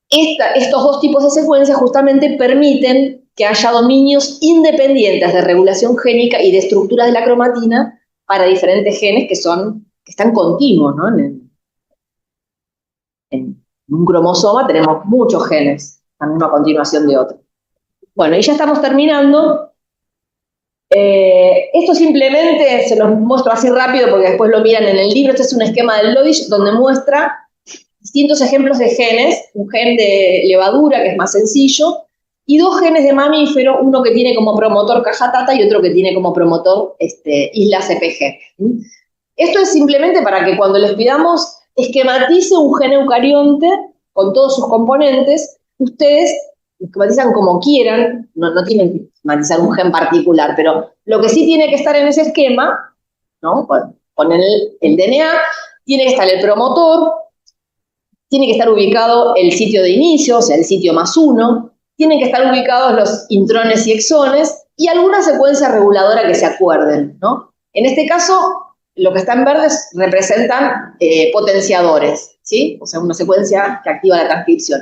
estos dos tipos de secuencias justamente permiten que haya dominios independientes de regulación génica y de estructuras de la cromatina para diferentes genes que están continuos, ¿no? En un cromosoma tenemos muchos genes, también a continuación de otros. Bueno, y ya estamos terminando. Esto simplemente se los muestro así rápido porque después lo miran en el libro. Este es un esquema del Lodge donde muestra distintos ejemplos de genes, un gen de levadura que es más sencillo, y dos genes de mamífero, uno que tiene como promotor cajatata y otro que tiene como promotor isla CPG. Esto es simplemente para que cuando les pidamos esquematice un gen eucarionte con todos sus componentes, ustedes esquematizan como quieran, no tienen que esquematizar un gen particular, pero lo que sí tiene que estar en ese esquema, ¿no? Con el DNA, tiene que estar el promotor, tiene que estar ubicado el sitio de inicio, o sea, el sitio +1, tienen que estar ubicados los intrones y exones, y alguna secuencia reguladora que se acuerden, ¿no? En este caso, lo que está en verde representan potenciadores, ¿sí? O sea, una secuencia que activa la transcripción.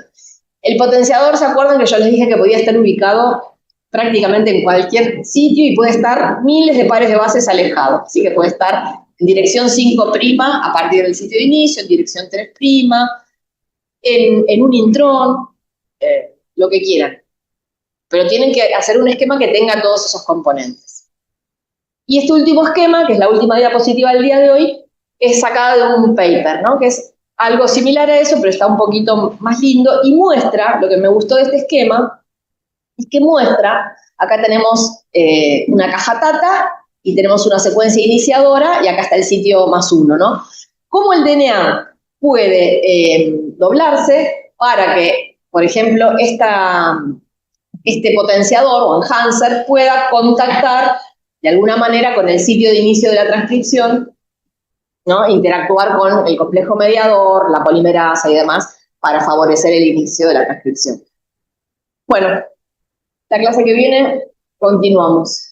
El potenciador, ¿se acuerdan que yo les dije que podía estar ubicado prácticamente en cualquier sitio y puede estar miles de pares de bases alejados? Así que puede estar en dirección 5' a partir del sitio de inicio, en dirección 3', en un intrón, lo que quieran. Pero tienen que hacer un esquema que tenga todos esos componentes. Y este último esquema, que es la última diapositiva del día de hoy, es sacada de un paper, ¿no? Que es algo similar a eso, pero está un poquito más lindo y muestra, lo que me gustó de este esquema, es que muestra, acá tenemos una caja tata y tenemos una secuencia iniciadora y acá está el sitio +1, ¿no? Cómo el DNA puede doblarse para que, por ejemplo, este potenciador o enhancer pueda contactar de alguna manera con el sitio de inicio de la transcripción, ¿no? Interactuar con el complejo mediador, la polimerasa y demás, para favorecer el inicio de la transcripción. Bueno, la clase que viene continuamos.